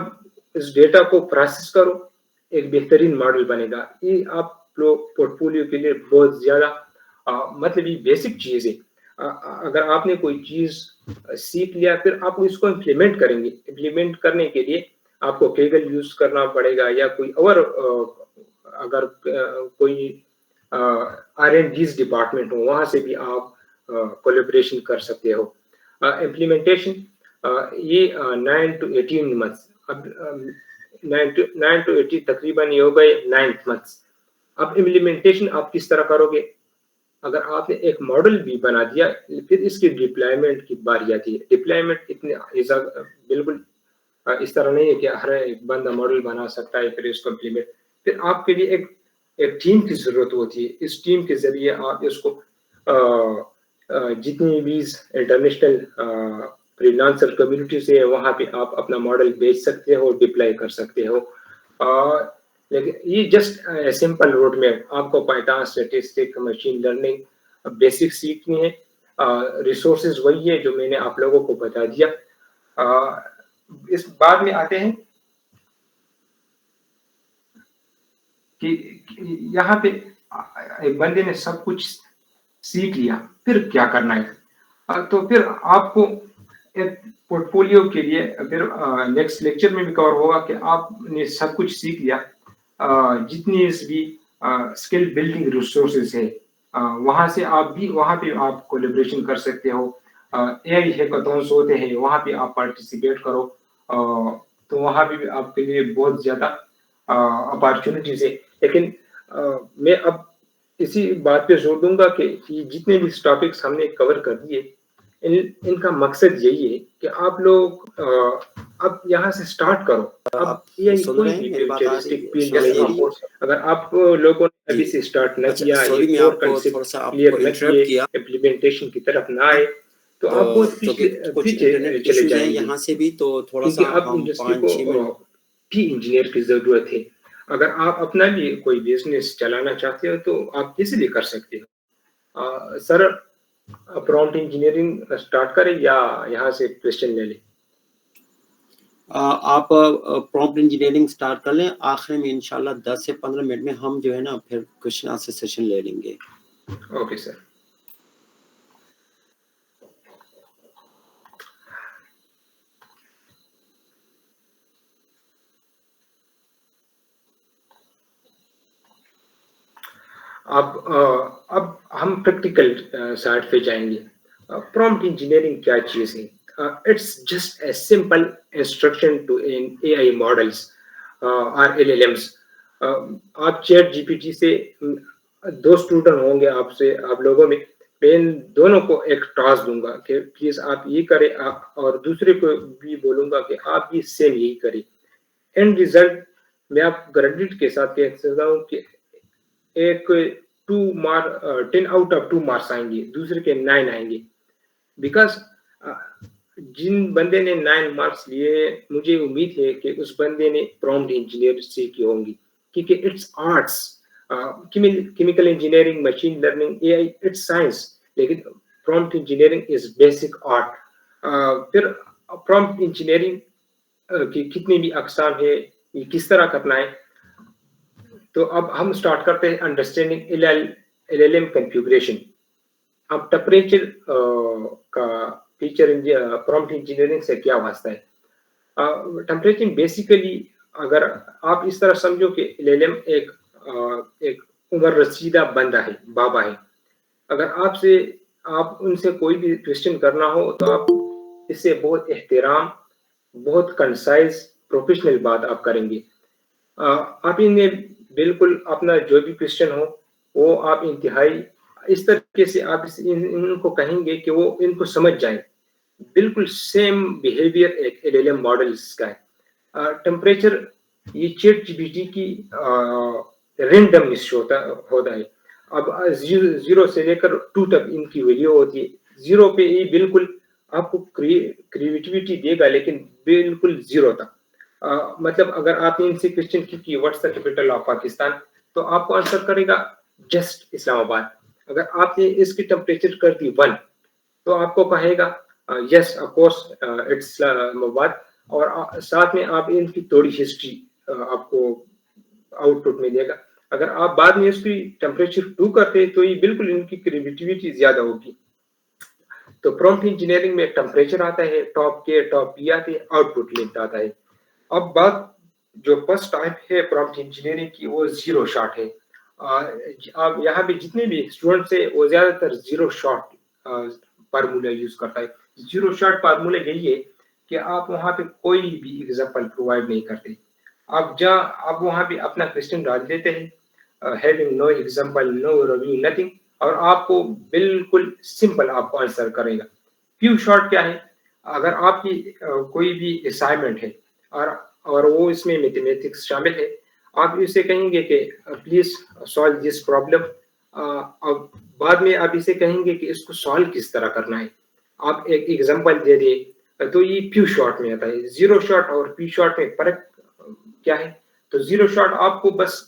اس ڈیٹا کو پروسیس کرو، ایک بہترین ماڈل بنے گا. یہ آپ لوگ پورٹ فولیو کے لیے بہت زیادہ مطلب یہ بیسک چیز ہے. اگر آپ نے کوئی چیز سیکھ لیا پھر آپ اس کو امپلیمنٹ کریں گے. امپلیمنٹ کرنے کے لیے آپ کو کیگل یوز کرنا پڑے گا یا کوئی اور اگر کوئی R&D's ڈپارٹمنٹ ہو وہاں سے بھی آپ کولیبریشن کر سکتے ہو. امپلیمنٹیشن یہ 9 to 18 months. اب 9 to 18 تقریباً یہ ہو گئے 9 months. اب امپلیمنٹیشن آپ کس طرح کرو گے؟ اگر آپ نے ایک ماڈل بھی بنا دیا پھر اس کی ڈپلائمنٹ کی باری آتی ہے. ڈپلائمنٹ اتنے بالکل اس طرح نہیں ہے کہ ہر ایک بندہ ماڈل بنا سکتا ہے پھر اس کو امپلیمنٹ. پھر آپ کے لیے ایک ٹیم کی ضرورت ہوتی ہے. اس ٹیم کے ذریعے آپ اس کو جتنی بھی انٹرنیشنل فریلانسر کمیونٹی سے وہاں پہ آپ اپنا ماڈل بیچ سکتے ہو، ڈپلائی کر سکتے ہو. لیکن یہ جسٹ سمپل روڈ میپ. آپ کو Python, statistic, machine learning basic سیکھنی ہے. ریسورسز وہی ہے جو میں نے آپ لوگوں کو بتا دیا. اس بعد میں آتے ہیں کہ یہاں پہ ایک بندے نے سب کچھ سیکھ لیا پھر کیا کرنا ہے. تو پھر آپ کو ایک پورٹ فولیو کے لیے پھر نیکسٹ لیکچر میں بھی کور ہوگا کہ آپ نے سب کچھ سیکھ لیا. جتنی بھی اسکل بلڈنگ ریسورسز ہے وہاں سے آپ بھی وہاں پہ آپ کولیبریشن کر سکتے ہو. AI ہیکاثونز ہوتے ہیں وہاں پہ آپ پارٹیسپیٹ کرو. تو وہاں پہ بھی آپ کے لیے بہت زیادہ اپارچونیٹیز ہے. لیکن میں اب اسی بات پہ زور دوں گا کہ جتنے بھی ٹاپکس ہم نے کور کر دیے ان کا مقصد یہی ہے کہ آپ لوگ اب یہاں سے سٹارٹ کرو. اب آپ سن کوئی رہے ہیں بھی میری بات آ رہی فیوچرسٹک ہے؟ فیلڈ سنائی دے رہی ہے؟ اگر آپ لوگوں نے ابھی جی سے سٹارٹ نہ اچھا، کیا، سوری یہ میں کور آپ کو تھوڑا کنسپٹ سا آپ کلیئر کو نہ انٹرپٹ کیے، کیا امپلیمنٹیشن کی طرف نہ آئے تو تو آپ بہت کیونکہ کچھ پیچھے انٹرنیٹ چلے ایشوز ہیں جائیں گے. یہاں سے بھی، تو تھوڑا کیونکہ سا اب ہم انڈسٹری 5-6 منٹ. کو بھی انجینئر کی ضرورت ہے. اگر آپ اپنا بھی کوئی بزنس چلانا چاہتے ہو تو آپ کسی بھی کر سکتے ہو. سر پرومپٹ انجینئرنگ سٹارٹ کریں یا یہاں سے کوشچن لے لیں؟ آپ پرومپٹ انجینئرنگ سٹارٹ کر لیں. آخر میں انشاءاللہ 10 سے 15 منٹ میں ہم جو ہے نا پھر کوشچن آنسر سیشن لے لیں گے. Okay sir. اب ہم پریکٹیکل سائڈ پہ جائیں گے. پرومپٹ انجینئرنگ کیا چیز ہے؟ It's just a simple instruction to AI models اور LLMs. آپ چیٹ GPT سے 2 اسٹوڈنٹ ہوں گے آپ لوگوں میں ان دونوں کو ایک ٹاسک دوں گا کہ پلیز آپ یہ کریں اور دوسرے کو بھی بولوں گا کہ آپ بھی سیم یہی کریں. اینڈ ریزلٹ میں آپ گارنٹی کے ساتھ کہہ سکتا ہوں کہ ایک 10 out of 2 مارکس آئیں گے، دوسرے کے 9 آئیں گے. بیکاز جن بندے نے 9 مارکس لیے مجھے امید ہے کہ اس بندے نے پرومپٹ انجینئر سیکھی ہوں گی کیونکہ it's arts. Chemical engineering, machine learning, AI it's science, لیکن prompt engineering is basic art. پھر پرومپٹ انجینئرنگ کی کتنی بھی اقسام ہے، یہ کس طرح کرنا ہے. تو اب ہم سٹارٹ کرتے ہیں انڈرسٹینڈنگ LLM کنفیگریشن. اب ٹمپریچر کا فیچر پرومپٹ انجینئرنگ سے کیا واسطہ ہے؟ ٹمپریچر بیسیکلی اگر آپ اس طرح سمجھو کہ LLM ایک عمر رسیدہ بندہ ہے، بابا ہے. اگر آپ ان سے کوئی بھی کوشچن کرنا ہو تو آپ اس سے بہت احترام، بہت کنسائز، پروفیشنل بات آپ کریں گے. آپ انہیں بالکل اپنا جو بھی کوشچن ہو وہ آپ انتہائی اس طریقے سے آپ ان کو کہیں گے کہ وہ ان کو سمجھ جائیں. بالکل سیم بیہیویئر ایک LLM ماڈلز کا ہے. ٹمپریچر یہ چیٹ GPT کی رینڈمنس ہوتا ہے. اب 0 سے لے کر 2 تک ان کی ویلیو ہوتی ہے. 0 پہ یہ بالکل آپ کو کریٹیوٹی دے گا لیکن بالکل 0 تک. مطلب اگر آپ نے ان سے کوشچن کی what's the capital of Pakistan تو آپ کو آنسر کرے گا جسٹ اسلام آباد. اگر آپ نے اس کی ٹمپریچر کر دی 1 تو آپ کو کہے گا یس آف کورس اٹس اسلام آباد. اور ساتھ میں آپ ان کی تھوڑی ہسٹری آپ کو آؤٹ پٹ میں دے گا. اگر آپ بعد میں اس کی ٹیمپریچر 2 کرتے تو یہ بالکل ان کی کریٹیوٹی زیادہ ہوگی. تو پرومپٹ انجینئرنگ میں ٹیمپریچر آتا ہے, ٹاپ کے ٹاپ پی آتے ہیں, آؤٹ پٹ لنک آتا ہے. اب بات جو فرسٹ ٹائپ ہے پرومپٹ انجینئرنگ کی وہ زیرو شاٹ ہے. آپ یہاں پہ جتنے بھی اسٹوڈنٹس ہیں وہ زیادہ تر زیرو شاٹ فارمولا یوز کرتا ہے. زیرو شاٹ فارمولا یہی ہے کہ آپ وہاں پہ کوئی بھی ایگزامپل پرووائڈ نہیں کرتے. آپ وہاں پہ اپنا کوشچن ڈال دیتے ہیں, ہیونگ نو ایگزامپل, نو ریویو, نتھنگ, اور آپ کو بالکل سمپل آپ کو آنسر کرے گا. فیو شارٹ کیا ہے؟ اگر آپ کی کوئی بھی اسائنمنٹ ہے اور وہ اس میں میتھمیٹکس شامل ہے, آپ اسے کہیں گے کہ پلیز سالو دس پرابلم. اب بعد میں آپ اسے کہیں گے کہ اس کو سالو کس طرح کرنا ہے, آپ ایک ایگزامپل دے دیں, تو یہ پیو شارٹ میں آتا ہے. زیرو شارٹ اور پیو شارٹ میں فرق کیا ہے؟ تو زیرو شارٹ آپ کو بس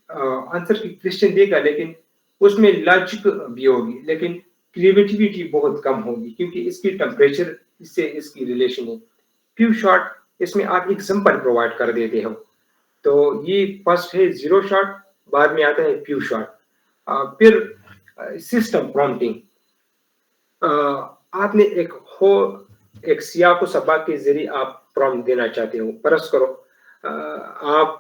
آنسر کی کوشچن دے گا, لیکن اس میں لاجک بھی ہوگی, لیکن کریٹیوٹی بہت کم ہوگی کیونکہ اس کی ٹیمپریچر اس سے اس کی ریلیشن ہے. پیو شارٹ اس میں آپ ایگزامپل پرووائڈ کر دیتے ہو. تو یہ فرسٹ ہے زیرو شارٹ, بعد میں آتا ہے پیو شارٹ. پھر سسٹم پرومپٹنگ. آپ نے ایک سیاق و سباق کے ذریعے آپ پرومپٹ دینا چاہتے ہو. فرض کرو آپ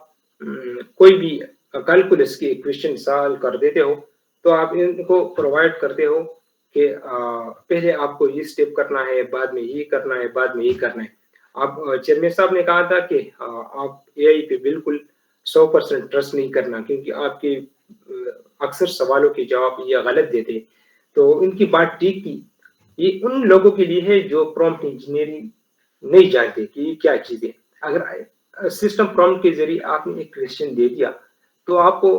کوئی بھی کیلکولس کی ایکویشن سالو کر دیتے ہو, تو آپ ان کو پرووائڈ کرتے ہو کہ پہلے آپ کو یہ اسٹیپ کرنا ہے, بعد میں یہ کرنا ہے, بعد میں یہ کرنا ہے. آپ چیئرمین صاحب نے کہا تھا کہ آپ اے آئی پہ بالکل 100% ٹرسٹ نہیں کرنا, کیونکہ آپ کے اکثر سوالوں کے جواب یہ غلط دیتے. تو ان کی بات ٹھیک تھی. یہ ان لوگوں کے لیے ہے جو پرومپٹ انجینئرنگ نہیں جانتے کہ یہ کیا چیز ہے. اگر سسٹم پرومپٹ کے ذریعے آپ نے ایک کویسچن دے دیا تو آپ کو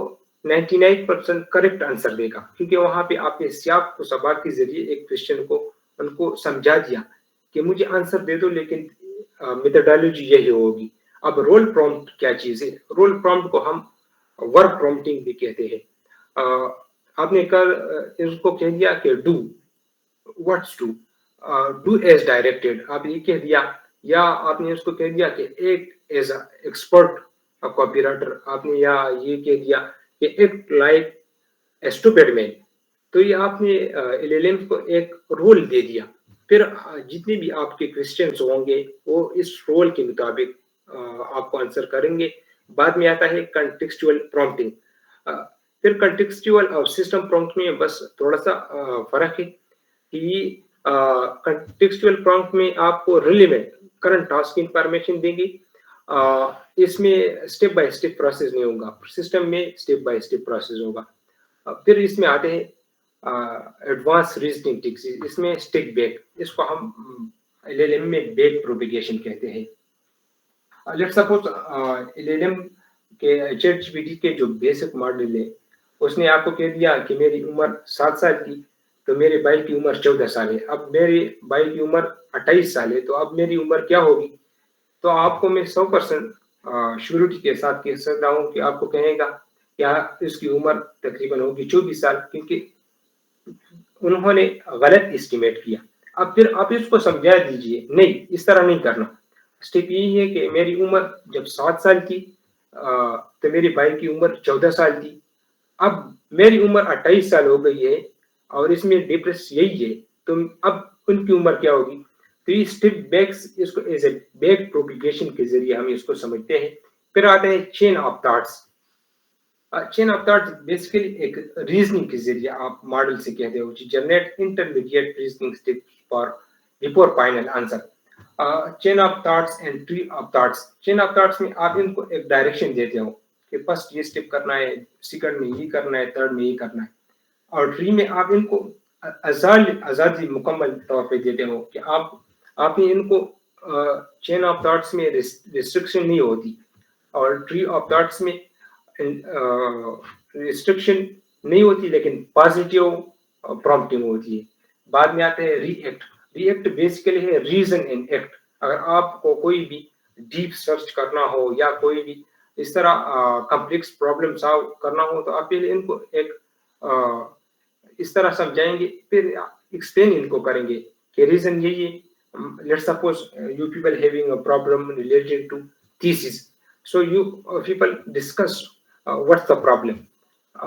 99% کریکٹ آنسر دے گا, کیونکہ وہاں پہ آپ نے سیاق و سباق کے ذریعے ایک کویسچن کو ان کو سمجھا دیا کہ مجھے آنسر دے دو, لیکن میتھڈالوجی یہی ہوگی. اب رول پرومپٹ کیا چیز ہے؟ رول پرومپٹ کو ہم ورب پرومپٹنگ بھی کہتے ہیں. آپ نے اس کو کہہ دیا کہ do what's do as directed, آپ یہ کہہ دیا, یا آپ نے اس کو کہہ دیا کہ ایک ایز ایکسپرٹ کاپی رائٹر, آپ نے یا یہ کہہ دیا کہ ایکٹ لائک اسٹوپڈ مین. تو یہ آپ نے ایل ایل ایم کو ایک رول دے دیا. پھر جتنے بھی آپ کے کویسچنس ہوں گے وہ اس رول کے مطابق آپ کو آنسر کریں گے. بعد میں آتا ہے کنٹیکسچوئل پرومپٹنگ. پھر کنٹیکسچوئل اور سسٹم پرومپٹ میں بس تھوڑا سا فرق ہے کہ کنٹیکسچوئل پرومپٹ میں آپ کو ریلیونٹ کرنٹ ٹاسک انفارمیشن دیں گی. اس میں اسٹیپ بائی اسٹیپ پروسیس نہیں ہوگا, سسٹم میں اسٹیپ بائی اسٹیپ پروسیس ہوگا. پھر اس میں آتے ہیں ایڈوانس ریزننگ ٹیکس, اس میں اسٹک بیک, اس کو ہم ایل ایل ایم میں بیک پروپیگیشن کہتے ہیں. Let suppose L L M کے چیٹ جی پی ٹی کے جو بیسک ماڈل ہے, اس نے آپ کو کہہ دیا کہ میری عمر 7 سال کی, تو میرے بھائی کی عمر 14 سال ہے. اب میرے بھائی کی عمر 28 سال ہے, تو اب میری عمر کیا ہوگی؟ تو آپ کو میں 100% شیورٹی کے ساتھ کہہ سکتا ہوں کہ آپ کو کہے گا کیا اس کی عمر تقریباً ہوگی 24 سال, کیونکہ انہوں نے غلط اسٹیمیٹ کیا. اب پھر آپ اس کو سمجھا دیجئے, نہیں اس طرح نہیں کرنا. اسٹیپ یہی ہے کہ میری عمر جب 7 سال تھی تو میرے بھائی کی عمر 14 سال تھی. اب میری عمر 28 سال ہو گئی ہے اور اس میں ڈفرنس یہی ہے, تو اب ان کی عمر کیا ہوگی؟ تو یہ اسٹیپ بیکس, اس کو ایز اے بیک پروپیگیشن کے ذریعے ہم اس کو سمجھتے ہیں. پھر آتے ہیں chain of thoughts. Chain of thoughts basically ایک ریزننگ کے ذریعے آپ ماڈل سے کہتے ہو generate intermediate reasoning step for before final answer. Chain of thoughts and tree of thoughts. Chain of thoughts میں آپ ان کو ایک ڈائریکشن دیتے ہو کہ فرسٹ یہ اسٹیپ کرنا ہے, سیکنڈ میں یہ کرنا ہے, تھرڈ میں یہ کرنا ہے. اور ٹری میں آپ ان کو آزادی مکمل طور پہ دیتے ہو کہ آپ نے ان کو چین آف تھاٹس میں ریسٹرکشن نہیں ہوتی, اور ٹری آف تھاٹس میں ریسٹرکشن نہیں ہوتی لیکن پازیٹیو پرومپٹنگ ہوتی ہے. بعد میں آتے ہیں ری ایکٹ. ری ایکٹ بیسیکلی ہے ریزن اینڈ ایکٹ. اگر آپ کو کوئی بھی ڈیپ سرچ کرنا ہو یا کوئی بھی اس طرح کمپلیکس پرابلم سالو کرنا ہو, تو آپ پہلے ان کو ایک اس طرح سمجھائیں گے, پھر ایکسپلین ان کو کریں گے کہ ریزن یہی ہے, let's suppose you people having a problem related to thesis, so you people discuss what's the problem.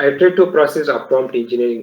iterative process of prompt engineering,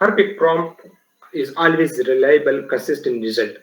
perfect prompt is always reliable consistent result।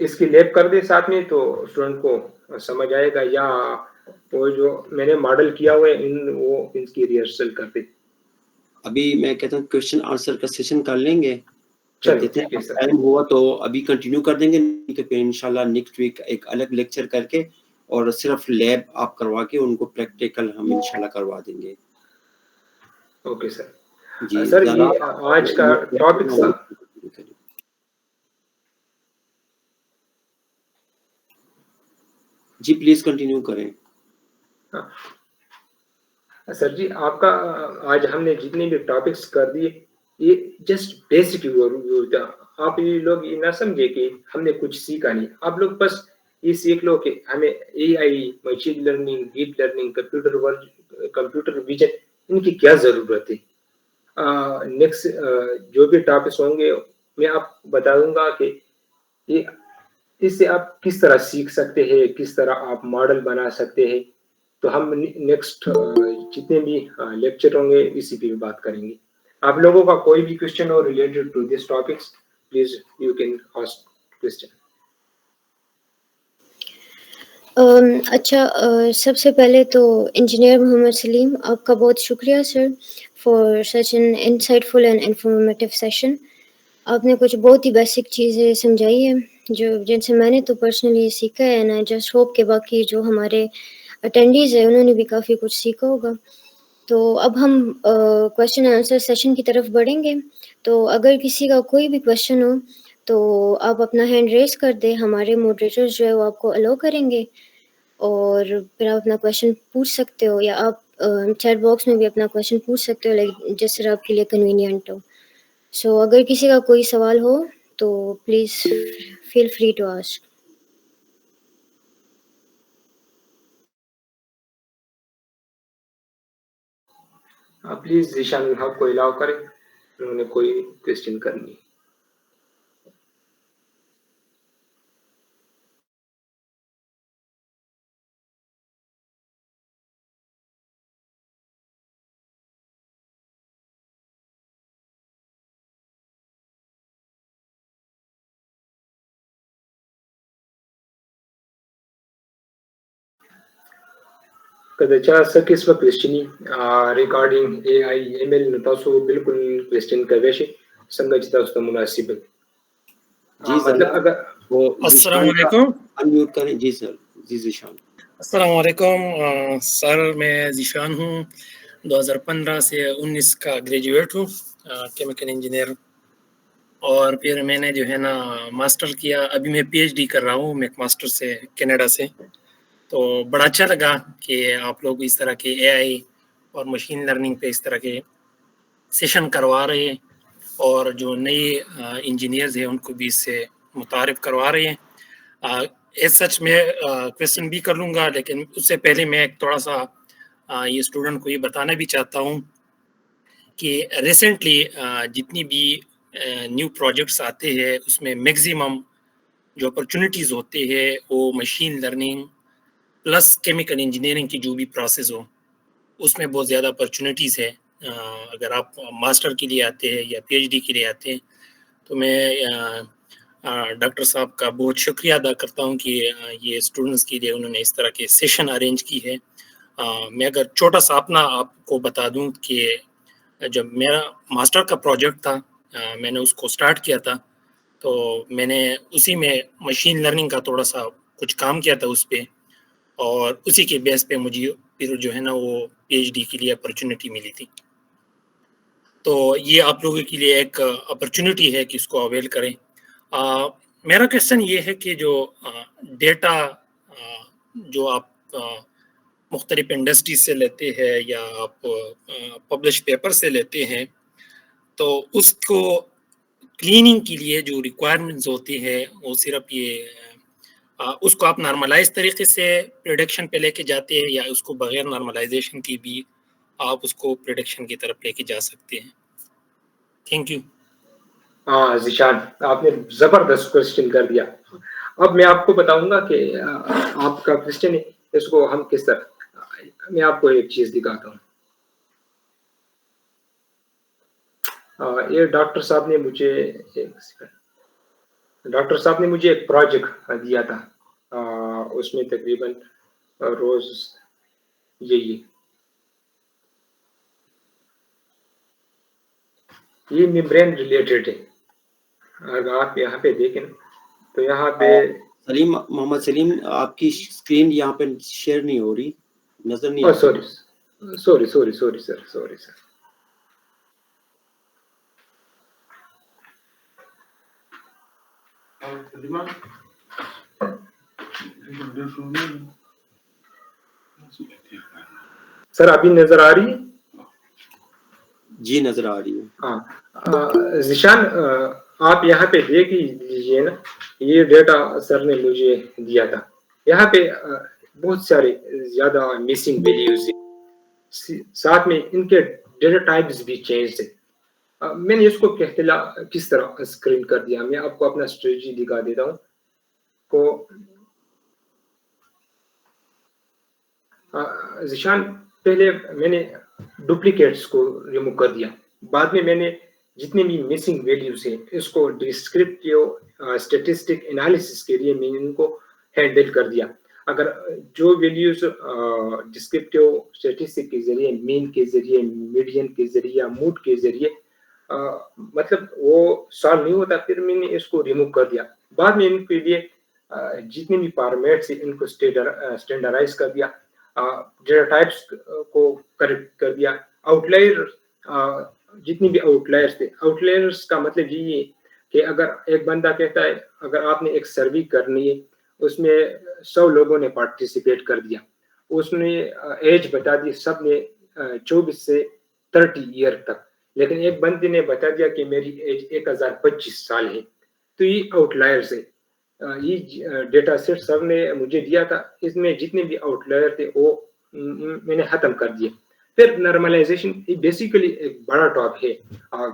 اس کی لیب کر دے ساتھ میں تو اسٹوڈنٹ کو سمجھ آئے گا, یا وہ جو میں نے ماڈل کیا ہوا ہے وہ ان کی ریہرسل کر دے. ابھی میں کہتا ہوں کوشچن آنسر کا سیشن کر لیں گے, جب چلو دیتے ٹھیک ہے ہیں سر. ٹائم ہوا تو ابھی کنٹینیو کر دیں گے, نہیں تو پھر انشاءاللہ نیکسٹ ویک ایک الگ لیکچر کر کے اور صرف لیب آپ کروا کے ان کو پریکٹیکل ہم انشاءاللہ کروا دیں گے. Okay sir. جی سر زیادہ یہ آج کا ٹاپک تھا. جی پلیز کنٹینیو کریں. سر جی آپ کا آج ہم نے جتنے بھی ٹاپکس کر دیے یہ جسٹ بیسک ریویو تھا. آپ یہ لوگ یہ نہ سمجھے کہ ہم نے کچھ سیکھا نہیں. آپ لوگ بس یہ سیکھ لو کہ ہمیں A I, machine learning, deep learning, computer vision ان کی کیا ضرورت ہے. نیکسٹ جو بھی ٹاپکس ہوں گے میں آپ بتا دوں گا کہ یہ اس سے آپ کس طرح سیکھ سکتے ہیں, کس طرح آپ ماڈل بنا سکتے ہیں. تو ہم نیکسٹ جتنے بھی لیکچر ہوں گے اسی پہ بھی بات کریں گے. آپ لوگوں کا کوئی بھی کوشچن ہو related to this topics please you can ask question. اچھا, سب سے پہلے تو انجینئر محمد سلیم, آپ کا بہت شکریہ sir for such an insightful and informative session. آپ نے کچھ بہت ہی بیسک چیزیں سمجھائی ہیں جن سے میں نے تو پرسنلی سیکھا ہے, اینڈ آئی جسٹ ہوپ کہ باقی جو ہمارے اٹینڈیز ہیں انہوں نے بھی کافی کچھ سیکھا ہوگا. تو اب ہم کویشچن آنسر سیشن کی طرف بڑھیں گے. تو اگر کسی کا کوئی بھی کویشچن ہو تو آپ اپنا ہینڈ ریز کر دیں, ہمارے ماڈریٹرز جو ہے وہ آپ کو الاؤ کریں گے اور پھر آپ اپنا کویشچن پوچھ سکتے ہو, یا آپ چیٹ باکس میں بھی اپنا کویشچن پوچھ سکتے ہو, لائک جس طرح آپ کے لیے کنوینئنٹ ہو. سو اگر کسی کا کوئی سوال ہو تو please feel free to ask. Please Zeeshan ul Haq کو الاؤ کریں, انہوں نے کوئی کوشچن کرنی. کله چا څه قسمه کوېسچني ریګارډینګ اے آی ایم ایل نو تاسو بالکل کوېسچن کوی شئ څنګه چې تاسو ته مناسب جی مطلب اگر وہ السلام علیکم. انمیوٹ کریں. جی سر, جی ذیشان. السلام علیکم سر, میں ذیشان ہوں, 2015 سے 19 کا گریجویٹ ہوں, کیمیکل انجینئر. اور پھر میں نے جو ہے نا ماسٹر کیا, ابھی میں پی ایچ ڈی کر رہا ہوں میک ماسٹر سے کینیڈا سے. تو بڑا اچھا لگا کہ آپ لوگ اس طرح کے اے آئی اور مشین لرننگ پہ اس طرح کے سیشن کروا رہے ہیں, اور جو نئے انجینئرز ہیں ان کو بھی اس سے متعارف کروا رہے ہیں. ایز سچ میں کویسچن بھی کر لوں گا, لیکن اس سے پہلے میں ایک تھوڑا سا یہ اسٹوڈنٹ کو یہ بتانا بھی چاہتا ہوں کہ ریسنٹلی جتنی بھی نیو پروجیکٹس آتے ہیں اس میں میکزیمم جو اپرچونیٹیز ہوتے ہیں وہ machine learning plus chemical engineering کی جو بھی پروسیس ہو اس میں بہت زیادہ اپرچونیٹیز ہے. اگر آپ ماسٹر کے لیے آتے ہیں یا پی ایچ ڈی کے لیے آتے ہیں تو میں ڈاکٹر صاحب کا بہت شکریہ ادا کرتا ہوں کہ یہ اسٹوڈنٹس کے لیے انہوں نے اس طرح کے سیشن ارینج کی ہے. میں اگر چھوٹا سا اپنا آپ کو بتا دوں کہ جب میرا ماسٹر کا پروجیکٹ تھا میں نے اس کو سٹارٹ کیا تھا, تو میں نے اسی میں مشین لرننگ کا تھوڑا سا کچھ کام کیا تھا اس پہ, اور اسی کے بیس پہ مجھے پھر جو ہے نا وہ پی ایچ ڈی کے لیے اپرچونیٹی ملی تھی. تو یہ آپ لوگوں کے لیے ایک اپرچونیٹی ہے کہ اس کو اویل کریں. میرا کویشچن یہ ہے کہ جو ڈیٹا جو آپ مختلف انڈسٹریز سے لیتے ہیں یا آپ پبلش پیپر سے لیتے ہیں, تو اس کو کلیننگ کے لیے جو ریکوائرمنٹس ہوتی ہے وہ صرف یہ اس کو آپ نارملائز طریقے سے پروڈکشن پہ لے کے جاتے ہیں, یا اس کو بغیر نارملائزیشن کی بھی آپ اس کو پروڈکشن کی طرف لے کے جا سکتے ہیں. Thank you. ہاں ذیشان, آپ نے زبردست کوشچن کر دیا. اب میں آپ کو بتاؤں گا کہ آپ کا کوشچن ہے اس کو ہم کس طرح, میں آپ کو ایک چیز دکھاتا ہوں. یہ ڈاکٹر صاحب نے مجھے ڈاکٹر صاحب نے مجھے ایک پروجیکٹ دیا تھا, اس میں تقریباً روز یہ ممبرین ریلیٹڈ ہے. اگر آپ یہاں پہ دیکھیں تو یہاں پہ سلیم, محمد سلیم, آپ کی اسکرین یہاں پہ شیئر نہیں ہو رہی, نظر نہیں آ رہی. Sorry sir. سر ابھی نظر آ رہی ہے؟ جی نظر آ رہی ہے. ہاں ذیشان, آپ یہاں پہ دیکھ لیجیے نا, یہ ڈیٹا سر نے مجھے دیا تھا. یہاں پہ بہت سارے زیادہ مسنگ ویلیوز ہیں, ساتھ میں ان کے ڈیٹا ٹائپس بھی چینج ہیں. میں نے اس کو کس طرح اسکرین کر دیا. میں آپ کو اپنا اسٹریٹجی دکھا دیتا ہوں. کو ذیشان, پہلے میں نے ڈپلیکیٹس کو ریموو کر دیا. بعد میں نے جتنے بھی مسنگ ویلیوز ہیں اس کو ڈسکرپٹیو اسٹیٹسٹک انالیسس کے لیے میں ان کو ہینڈل کر دیا. اگر جو ویلیوز ڈسکرپٹیو اسٹیٹسٹک کے ذریعے, مین کے ذریعے, میڈین کے ذریعے, موڈ کے ذریعے مطلب وہ سالو نہیں ہوتا, پھر میں نے اس کو ریموو کر دیا. بعد میں ان کے لیے جتنے بھی فارمیٹس ہیں ان کو اسٹینڈرڈائز کر دیا, ڈیٹا ٹائپس کو کریکٹ کر دیا. آؤٹ لائر جتنی بھی آؤٹ لائرس تھے, آؤٹ لائرس کا مطلب یہ ہے کہ اگر ایک بندہ کہتا ہے اگر آپ نے ایک سروے کرنی ہے, اس میں 100 لوگوں نے پارٹیسپیٹ کر دیا, اس نے ایج بتا دی سب نے 24 سے 30 ایئر تک, لیکن ایک بندے نے بتا دیا کہ میری ایج 1025 سال ہے, تو یہ آؤٹ لائرس ہے. یہ ڈیٹا سیٹ سر نے مجھے دیا تھا, اس میں جتنے بھی آؤٹ لائر تھے وہ میں نے ختم کر دیے. پھر نارملائزیشن بیسیکلی ایک بڑا ٹاپ ہے.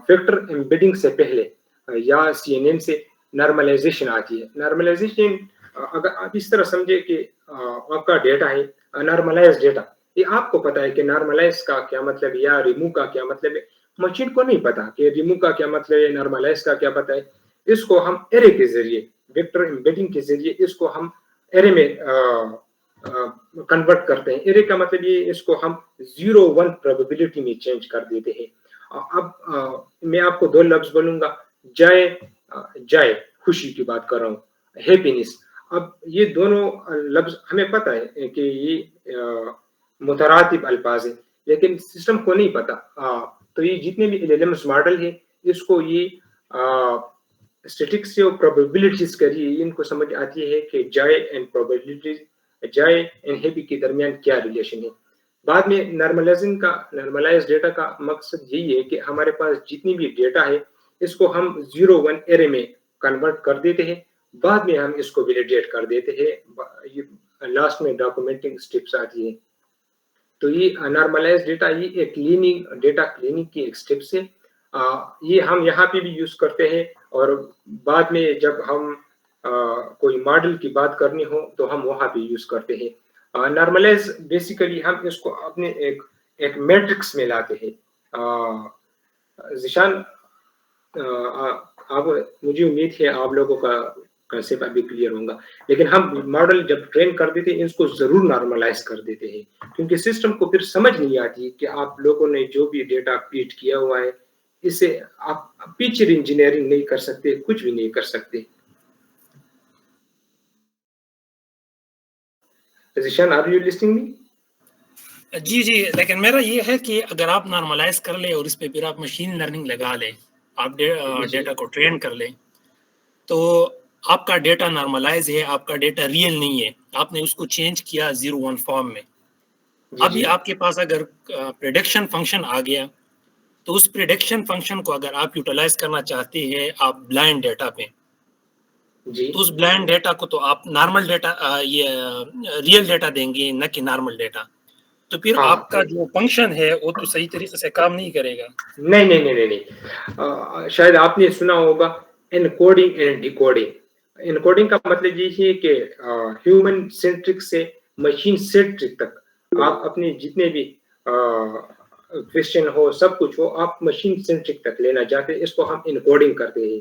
فیکٹر امبیڈنگ سے پہلے یا CNN سے نارملائزیشن آتی ہے. نارملائزیشن اگر آپ اس طرح سمجھے کہ آپ کا ڈیٹا ہے نارملائز ڈیٹا, یہ آپ کو پتا ہے کہ نارملائز کا کیا مطلب ہے یا ریموو کا کیا مطلب ہے. مشین کو نہیں پتا کہ ریموو کا کیا مطلب ہے, نارملائز کا کیا پتا ہے. اس کو ہم ایرے کے ذریعے, ویکٹر امبیڈنگ کے ذریعے اس کو ہم ایرے میں کنورٹ کرتے ہیں. ایرے کا مطلب یہ, اس کو ہم 0-1 پروبیبلٹی میں چینج کر دیتے ہیں. اب میں آپ کو 2 لفظ بولوں گا, جائے خوشی کی بات کر رہا ہوں, ہیپینس. اب یہ دونوں لفظ ہمیں پتہ ہے کہ یہ مترادف الفاظ ہیں, لیکن سسٹم کو نہیں پتا. تو یہ جتنے بھی LLMs ماڈل ہیں اس کو یہ اسٹیٹکس اور پروبیبلٹیز کریے, ان کو سمجھ آتی ہے کہ جائے اینڈ پروبیبلٹیز, جائے اینڈ ہیپی کے درمیان کیا ریلیشن ہے. بعد میں نارملائز ڈیٹا کا مقصد یہی ہے کہ ہمارے پاس جتنی بھی ڈیٹا ہے اس کو ہم 0-1 ایرے میں کنورٹ کر دیتے ہیں. بعد میں ہم اس کو ویلیڈیٹ کر دیتے ہیں. لاسٹ میں ڈاکومنٹنگ سٹیپس آتی ہے. تو یہ نارملائز ڈیٹا یہ ایک ڈیٹا کلیننگ کی ایک سٹیپس ہے. یہ ہم یہاں پہ بھی یوز کرتے ہیں, اور بعد میں جب ہم کوئی ماڈل کی بات کرنی ہو تو ہم وہاں پہ یوز کرتے ہیں. نارملائز بیسیکلی ہم اس کو اپنے ایک میٹرکس میں لاتے ہیں. ذیشان, مجھے امید ہے آپ لوگوں کا کنسیپٹ ابھی کلیئر ہوگا, لیکن ہم ماڈل جب ٹرین کر دیتے ہیں اس کو ضرور نارملائز کر دیتے ہیں, کیونکہ سسٹم کو پھر سمجھ نہیں آتی کہ آپ لوگوں نے جو بھی ڈیٹا فیڈ کیا ہوا ہے اس سے آپ فیچر انجینئرنگ نہیں کر سکتے, کچھ بھی نہیں کر سکتے. Zeeshan, are you listening me? جی, لیکن میرا یہ ہے کہ اگر آپ نارملائز کر لیں اور اس پہ پھر آپ مشین لرننگ لگا لیں, آپ ڈیٹا کو ٹرین کر لیں, تو آپ کا ڈیٹا نارملائز ہے, آپ کا ڈیٹا ریئل نہیں ہے, آپ نے اس کو چینج کیا 0-1 فارم میں. ابھی آپ کے پاس اگر پریڈکشن فنکشن آ گیا تو اس پریڈکشن فنکشن کو اگر آپ یوٹیلائز کرنا چاہتے ہیں آپ بلائنڈ ڈیٹا پہ, تو اس بلائنڈ ڈیٹا کو تو آپ نارمل ڈیٹا, یہ ریئل ڈیٹا دیں گے نہ کہ نارمل ڈیٹا, تو پھر آپ کا جو فنکشن ہے وہ تو صحیح طریقے سے کام نہیں کرے گا. نہیں. شاید آپ نے سنا ہوگا انکوڈنگ اینڈ ڈیکوڈنگ. انکوڈنگ کا مطلب یہ ہے کہ ہیومن سینٹرک سے مشین سینٹرک تک آپ اپنے جتنے بھی کوشچن ہو, سب کچھ ہو, آپ مشین سینٹرک تک لینا چاہتے ہیں, اس کو ہم انکوڈنگ کرتے ہیں.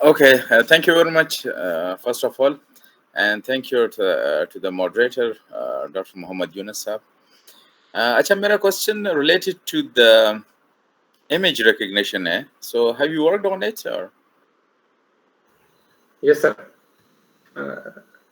Okay, thank you very much, first of all, and thank you to the moderator, Dr. Muhammad Yunus sahab. Acha, mera question related to the image recognition hai. So have you worked on it or? Yes sir.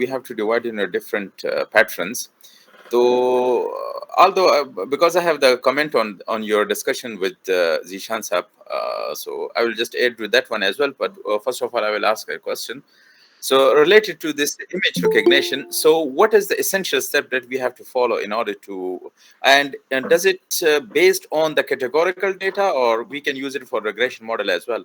we have to divide in a different patterns. So although because I have the comment on your discussion with Zishan Sahab, so I will just add with that one as well. But first of all, I will ask a question. So related to this image recognition, so what is the essential step that we have to follow in order to, and does it based on the categorical data or we can use it for regression model as well?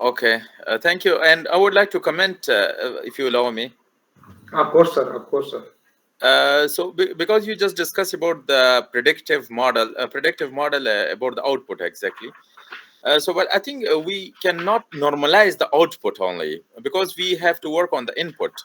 Okay, thank you, and I would like to comment if you allow me. Of course sir. So because you just discussed about the predictive model about the output exactly. So but I think we cannot normalize the output only because we have to work on the input.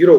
0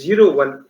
0 1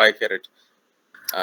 PyCaret,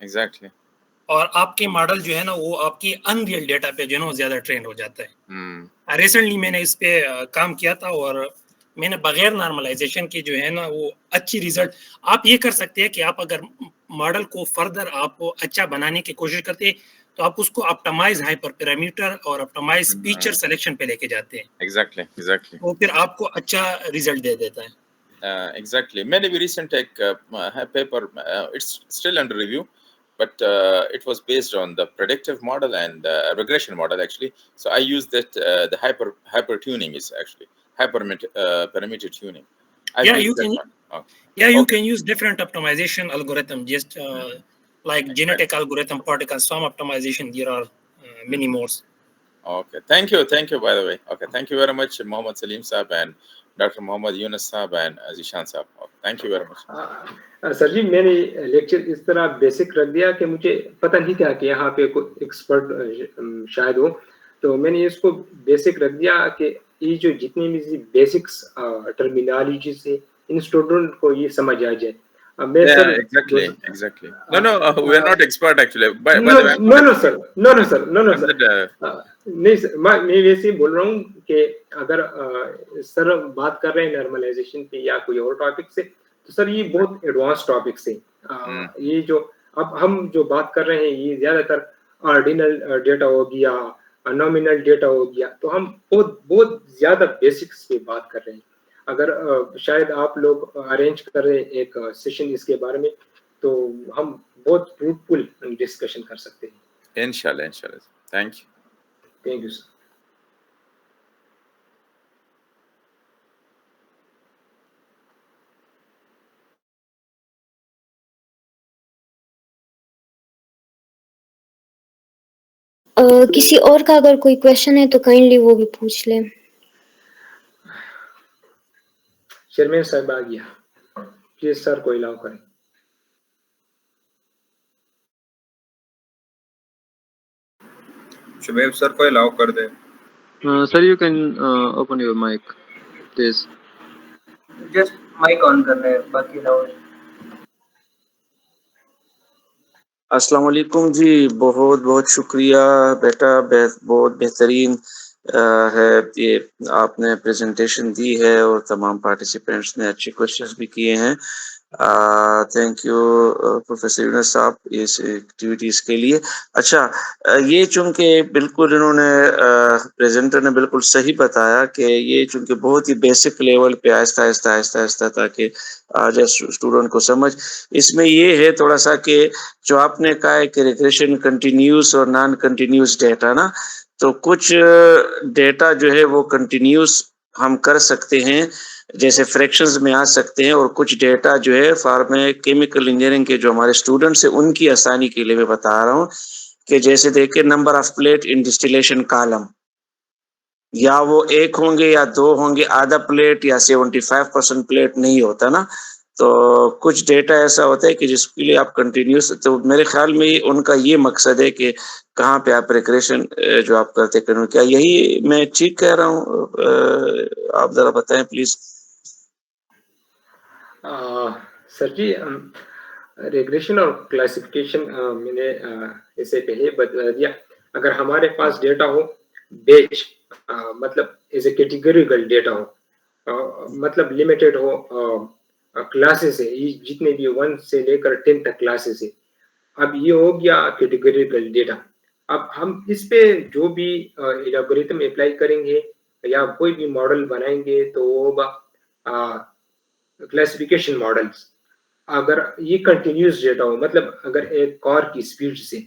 Exactly. اور آپ کے ماڈل جو ہے نا وہ آپ کی ان ریئل ڈیٹا پہ جو ہے نا وہ زیادہ ٹرین ہو جاتا ہے. ریسنٹلی میں نے اس پہ کام کیا تھا اور میں نے بغیر نارملائزیشن کی جو ہے نا وہ اچھی ریزلٹ آپ یہ کر سکتے ہیں کہ آپ اگر ماڈل کو فردر آپ اچھا بنانے کی کوشش کرتے ہیں تو آپ اس کو اپٹمائز ہائپر پیرامیٹر اور اپٹمائز فیچر سلیکشن پہ لے کے جاتے ہیں. ایگزیکٹلی وہ پھر آپ کو اچھا ریزلٹ دے دیتا ہے. ایگزیکٹلی میں نے بھی ریسنٹ ایک paper it's still under review but it was based on the predictive model and regression model actually. So I used that the hyper tuning is actually parameter tuning. Yeah, you can. Yeah, you can use different optimization algorithm, just like genetic algorithm, particle sum optimization. There are many more. Okay, thank you by the way. Okay, thank you very much Mohammad Salim Saab and Dr. Mohammad Yunus Saab and Zishan Saab. Okay, thank you very much. سر جی میں نے لیکچر اس طرح بیسک رکھ دیا کہ مجھے پتہ نہیں تھا کہ یہاں پہ کوئی ایکسپرٹ شاید ہو, تو میں نے اس کو بیسک رکھ دیا کہ یہ جو جتنی بھی بیسکس ٹرمینالوجی سے ان اسٹوڈنٹ کو یہ سمجھ آ جائے. Exactly. No, we are not expert actually. No, sir. نہیں سر, میں ویسے ہی بول رہا ہوں کہ اگر سر بات کر رہے ہیں نارملائزیشن پہ یا کوئی اور ٹاپک سے, تو سر یہ بہت ایڈوانس ٹاپکس ہیں. یہ جو اب ہم جو بات کر رہے ہیں یہ زیادہ تر آرڈینل ڈیٹا ہو گیا, نامینل ڈیٹا ہو گیا, تو ہم بہت زیادہ بیسکس پہ بات کر رہے ہیں. اگر شاید آپ لوگ ارینج کر رہے ہیں ایک سیشن اس کے بارے میں, تو ہم بہت فروٹفل ڈسکشن کر سکتے ہیں. انشاءاللہ. Thank you sir. کسی اور کا اگر کوئی کویشچن ہے تو کائنڈلی وہ بھی پوچھ لیں. چیئرمین صاحب آ گیا, پلیز سر کو الاؤ کریں. شبیب سر کو الاؤ کر دیں. Sir you can open your mic please. Just mic on کر رہے ہیں, باقی الاؤ. السلام علیکم جی, بہت بہت شکریہ بیٹا, بہت بہترین ہے یہ آپ نے پریزنٹیشن دی ہے اور تمام پارٹیسپینٹس نے اچھے کوشچنز بھی کیے ہیں. تھینک یو پروفیسر یونس صاحب اس ایکٹیویٹیز کے لیے. اچھا, یہ چونکہ بالکل انہوں نے پریزنٹر نے بالکل صحیح بتایا کہ یہ چونکہ بہت ہی بیسک لیول پہ آہستہ تاکہ آ جائے اسٹوڈنٹ کو سمجھ. اس میں یہ ہے تھوڑا سا کہ جو آپ نے کہا ہے کہ ریگریشن کنٹینیوس اور نان کنٹینیوس ڈیٹا نا, تو کچھ ڈیٹا جو ہے وہ کنٹینیوس ہم کر سکتے ہیں جیسے فریکشنز میں آ سکتے ہیں, اور کچھ ڈیٹا جو ہے فارم کیمیکل انجینئرنگ کے جو ہمارے اسٹوڈنٹس ہیں ان کی آسانی کے لیے میں بتا رہا ہوں کہ جیسے دیکھیں number of plate in distillation column, یا وہ 1 ہوں گے یا 2 ہوں گے, آدھا پلیٹ یا 75% پلیٹ نہیں ہوتا نا. تو کچھ ڈیٹا ایسا ہوتا ہے کہ جس کے لیے آپ کنٹینیوس, تو میرے خیال میں ان کا یہ مقصد ہے کہ کہاں پہ آپ ریگریشن جو آپ کرتے کریں, کیا یہی میں ٹھیک کہہ رہا ہوں؟ آپ ذرا بتائیں پلیز. سر جی, ریگریشن اور کلاسیفیکیشن میں نے اسے پہلے بتا دیا. اگر ہمارے پاس ڈیٹا ہو بیچ, مطلب ایز اے کیٹیگوریکل ڈیٹا ہو, مطلب لمیٹڈ ہو کلاسز ہے, جتنے بھی 1 سے لے کر 10 تک کلاسز ہے. اب یہ ہو گیا کیٹیگوریکل ڈیٹا. اب ہم اس پہ جو بھی الگوریتم اپلائی کریں گے یا کوئی بھی ماڈل بنائیں گے تو وہ ہوگا کلاسیفیکیشن ماڈلس. اگر یہ کنٹینیوس ڈیٹا ہو, مطلب اگر ایک کار کی سپیڈ سے,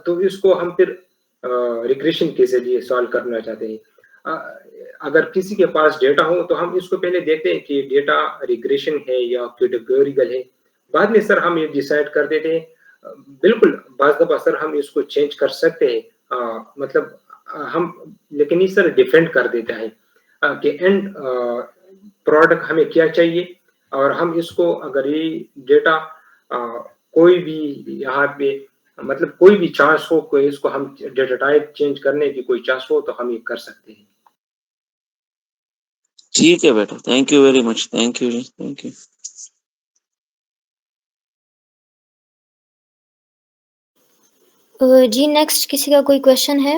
تو اس کو ہم پھر ریگریشن کے ذریعے سالو کرنا چاہتے ہیں. اگر کسی کے پاس ڈیٹا ہو تو ہم اس کو پہلے دیکھتے ہیں کہ ڈیٹا ریگریشن ہے یا کیٹیگوریکل ہے, بعد میں سر ہم یہ ڈیسائیڈ کر دیتے ہیں. بالکل بعض دفعہ سر ہم اس کو چینج کر سکتے ہیں, مطلب ہم, لیکن یہ سر ڈیفینڈ کر دیتا ہے کہ اینڈ پروڈکٹ ہمیں کیا چاہیے, اور ہم اس کو اگر یہ ڈیٹا کوئی بھی یہاں پہ مطلب کوئی بھی چانس ہو, کوئی اس کو ہم ڈیٹا ٹائپ چینج کرنے کی کوئی چانس ہو تو ہم یہ کر سکتے ہیں. ٹھیک ہے بیٹا, thank you very much, thank you جی, تھینک یو. جی نیکسٹ کسی کا کوئی کویشچن ہے؟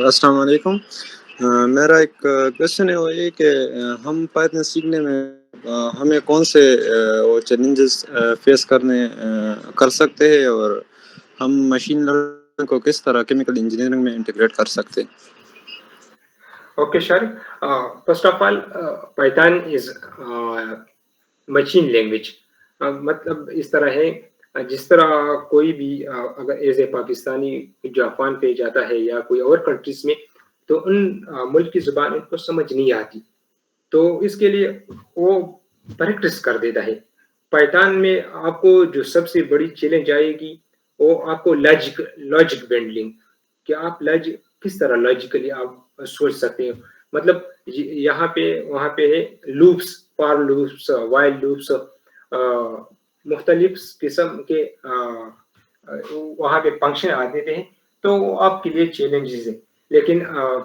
السلام علیکم. میرا ایک کویشچن ہے وہ یہ کہ ہم پائتھن سیکھنے میں ہمیں کون سے وہ چیلنجز فیس کر سکتے ہیں اور ہم مشین لرننگ کو کس طرح کیمیکل انجینئرنگ میں انٹیگریٹ کر سکتے ہیں؟ Okay, sure. First of all, Python is machine language. مطلب اس طرح ہے جس طرح کوئی بھی اگر ایز اے پاکستانی جاپان پہ جاتا ہے یا کوئی اور کنٹریز میں تو ان ملک کی زبان ان کو سمجھ نہیں آتی، تو اس کے لیے وہ پریکٹس کر دیتا ہے. پائتھن میں آپ کو جو سب سے بڑی چیلنج آئے گی وہ آپ کو لاجک بینڈلنگ، کہ آپ کس طرح لاجیکلی آپ سوچ سکتے ہیں. مطلب یہاں پہ وہاں پہ ہے loops, for loops, while loops, مختلف قسم کے وہاں پہ فنکشن آتے ہیں، تو آپ کے لیے چیلنجز ہیں. لیکن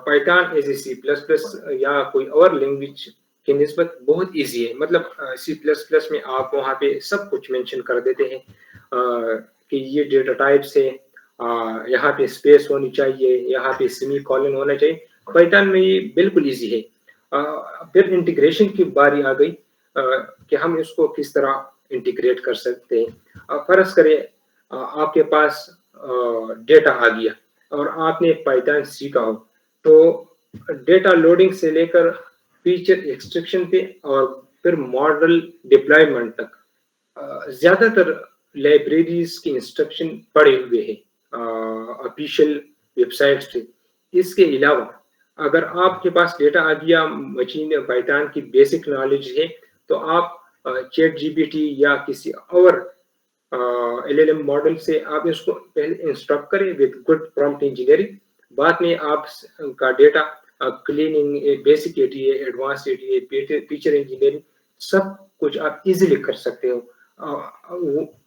Python as a C plus plus یا کوئی اور لینگویج کی نسبت بہت ایزی ہے. مطلب سی پلس پلس میں آپ وہاں پہ سب کچھ مینشن کر دیتے ہیں کہ یہ ڈیٹا ٹائپس ہے، یہاں پہ اسپیس ہونی چاہیے، یہاں پہ سیمی کولن ہونا چاہیے. پائتھن میں یہ بالکل ایزی ہے. پھر انٹیگریشن کی باری آ گئی کہ ہم اس کو کس طرح انٹیگریٹ کر سکتے ہیں. فرض کریں آپ کے پاس ڈیٹا آ گیا اور آپ نے پائتھن سیکھا ہو، تو ڈیٹا لوڈنگ سے لے کر فیچر ایکسٹریکشن پہ اور پھر ماڈل ڈپلائمنٹ تک زیادہ تر لائبریریز کی انسٹرکشن پڑے ہوئے ہیں آفیشیل ویب سائٹس پہ. اس کے علاوہ اگر آپ کے پاس ڈیٹا آ گیا، مشین پائتھن کی بیسک نالج ہے، تو آپ چیٹ جی پی ٹی یا کسی اور LLM ماڈل سے آپ اس کو پہلے انسٹرکٹ کریں وتھ گڈ پرومپٹ انجینئرنگ. بعد میں آپ کا data cleaning, basic ATA، advance ATA، feature engineering سب کچھ آپ ایزیلی کر سکتے ہو.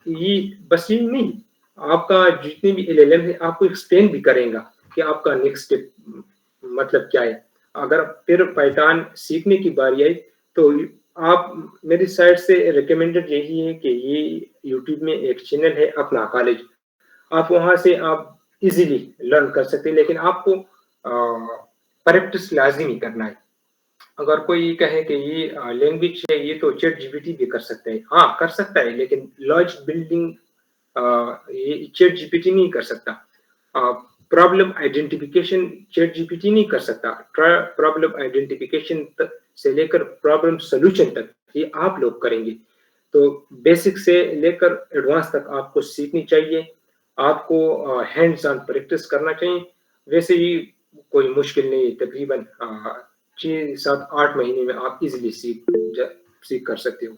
یہ بس یہ نہیں، آپ کا جتنے بھی LLM ہے آپ کو ایکسپلین بھی کریں گا کہ آپ کا نیکسٹ مطلب کیا ہے. اگر پھر پائتھن سیکھنے کی باری آئی تو آپ میری سائٹ سے ریکمینڈڈ یہی ہے کہ یہ یوٹیوب میں ایک چینل ہے اپنا کالج، آپ وہاں سے آپ ایزیلی لرن کر سکتے ہیں. لیکن آپ کو پریکٹس لازمی کرنا ہے. اگر کوئی کہے کہ یہ لینگویج ہے یہ تو چیٹ جی پی ٹی بھی کر سکتا ہے، ہاں کر سکتا ہے، لیکن لاجک بلڈنگ یہ چیٹ جی پی ٹی نہیں کر سکتا. Problem identification chat G P T نہیں کر سکتا. پرابلم آئیڈینٹیفیکیشن سے لے کر پرابلم سولوشن تک یہ آپ لوگ کریں گے. تو بیسک سے لے کر ایڈوانس تک آپ کو سیکھنی چاہیے، آپ کو ہینڈز آن پریکٹس کرنا چاہیے. ویسے ہی کوئی مشکل نہیں، تقریباً 6-7-8 مہینے میں آپ ایزیلی سیکھ کر سکتے ہو.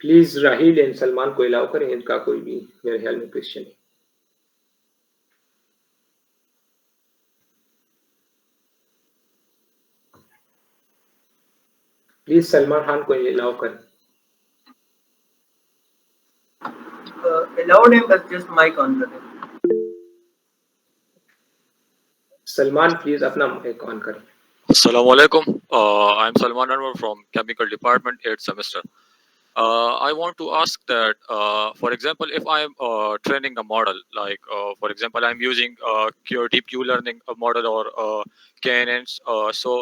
پلیز راہیل اینڈ سلمان کو الاؤ کریں، ان کا کوئی بھی میرے خیال میں کویشچن ہے. پلیز سلمان خان کو الاؤ کریں. allowed him, but just mic on کریں. سلمان پلیز اپنا مائک آن کریں. Assalamu alaikum. I'm Salman Anwar from Chemical Department, 8th semester. I want to ask that, for example, if I'm training a model, like, for example, I'm using deep Q learning model or KNNs. So,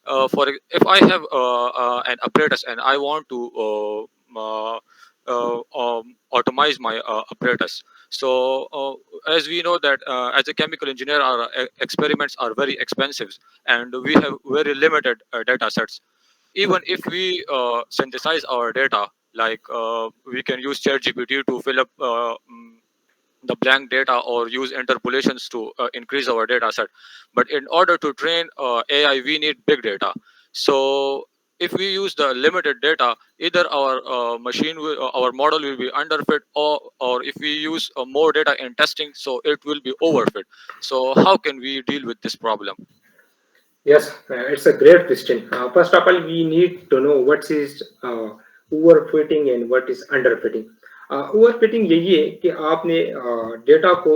if I have an apparatus and I want to automate my apparatus. So, as we know that as a chemical engineer, our experiments are very expensive and we have very limited data sets. Even if we synthesize our data, like we can use ChatGPT to fill up the blank data or use interpolations to increase our data set. But in order to train AI, we need big data. So if we use the limited data, either our our model will be underfit, or if we use more data in testing, so it will be overfit. So how can we deal with this problem? Yes, it's a great question. First of all, we need to know what is overfitting and what is underfitting. Overfitting یہی ہے کہ آپ نے ڈیٹا کو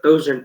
1000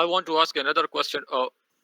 I want to ask another question.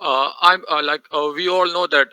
I'm like we all know that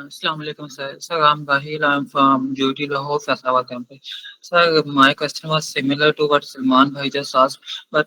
Assalamu alaikum, sir. Sir, I'm Rahil. I'm from UT Lahore, Faisabad campus. Sir, my question was similar to what Salman bhai just asked, but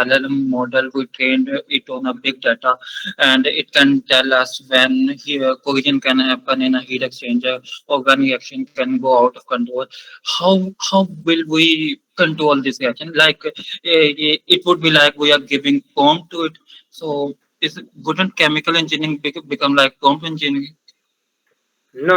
LLM model, we trained it on a big data, and it can tell us when collision can happen in a heat exchanger or when reaction can go out of control. How will we control this reaction? Like it would be like we are giving prompt to it. So wouldn't chemical engineering become like prompt engineering? No.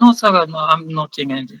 No sir, I'm not saying anything.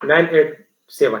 987,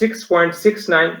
6.69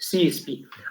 CSP।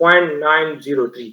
0.903,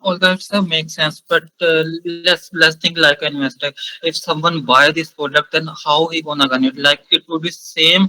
All that stuff makes sense, but let's think like an investor. If someone buy this product, then how he gonna run it? Like it would be same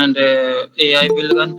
and AI will run,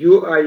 UI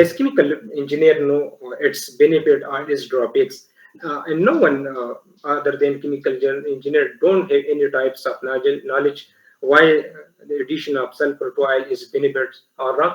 As chemical engineer know its benefit and its drawbacks, and no one other than chemical engineer don't have any types of knowledge why the addition of sulfur to oil is benefits or wrong.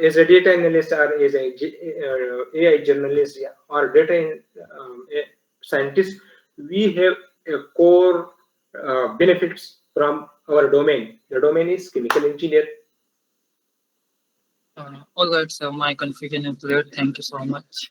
as a data analyst or as a AI journalist or data scientist, we have a core benefits from our domain. The domain is chemical engineer. All right, sir. My confusion is clear. Thank you so much.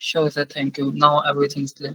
Sure sir, thank you. Now everything is clear.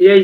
AI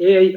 AI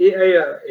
AI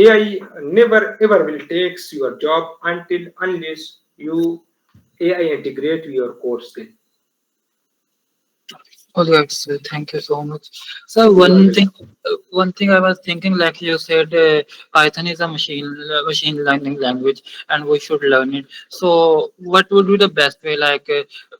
AI never ever will takes your job unless you AI integrate your core skill. All right, sir. Thank you so much. So one thing I was thinking, like you said, Python is a machine learning language, and we should learn it. So what would be the best way? Like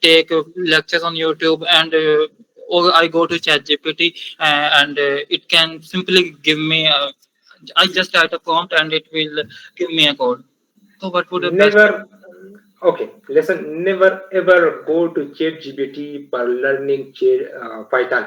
take lectures on YouTube and or I go to ChatGPT and it can simply give me I just write a prompt and it will give me a code. So what would the best? Never. Okay, listen. Never ever go to ChatGPT for learning Python.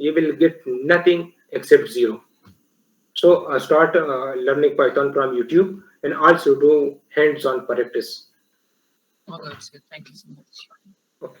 you will get nothing except zero. So start learning Python from YouTube and also do hands-on practice. All right, sir. Thank you so much. Okay.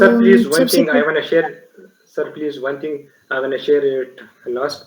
Sir, please one thing I want to share. Sir, please one thing I want to share it last.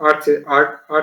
8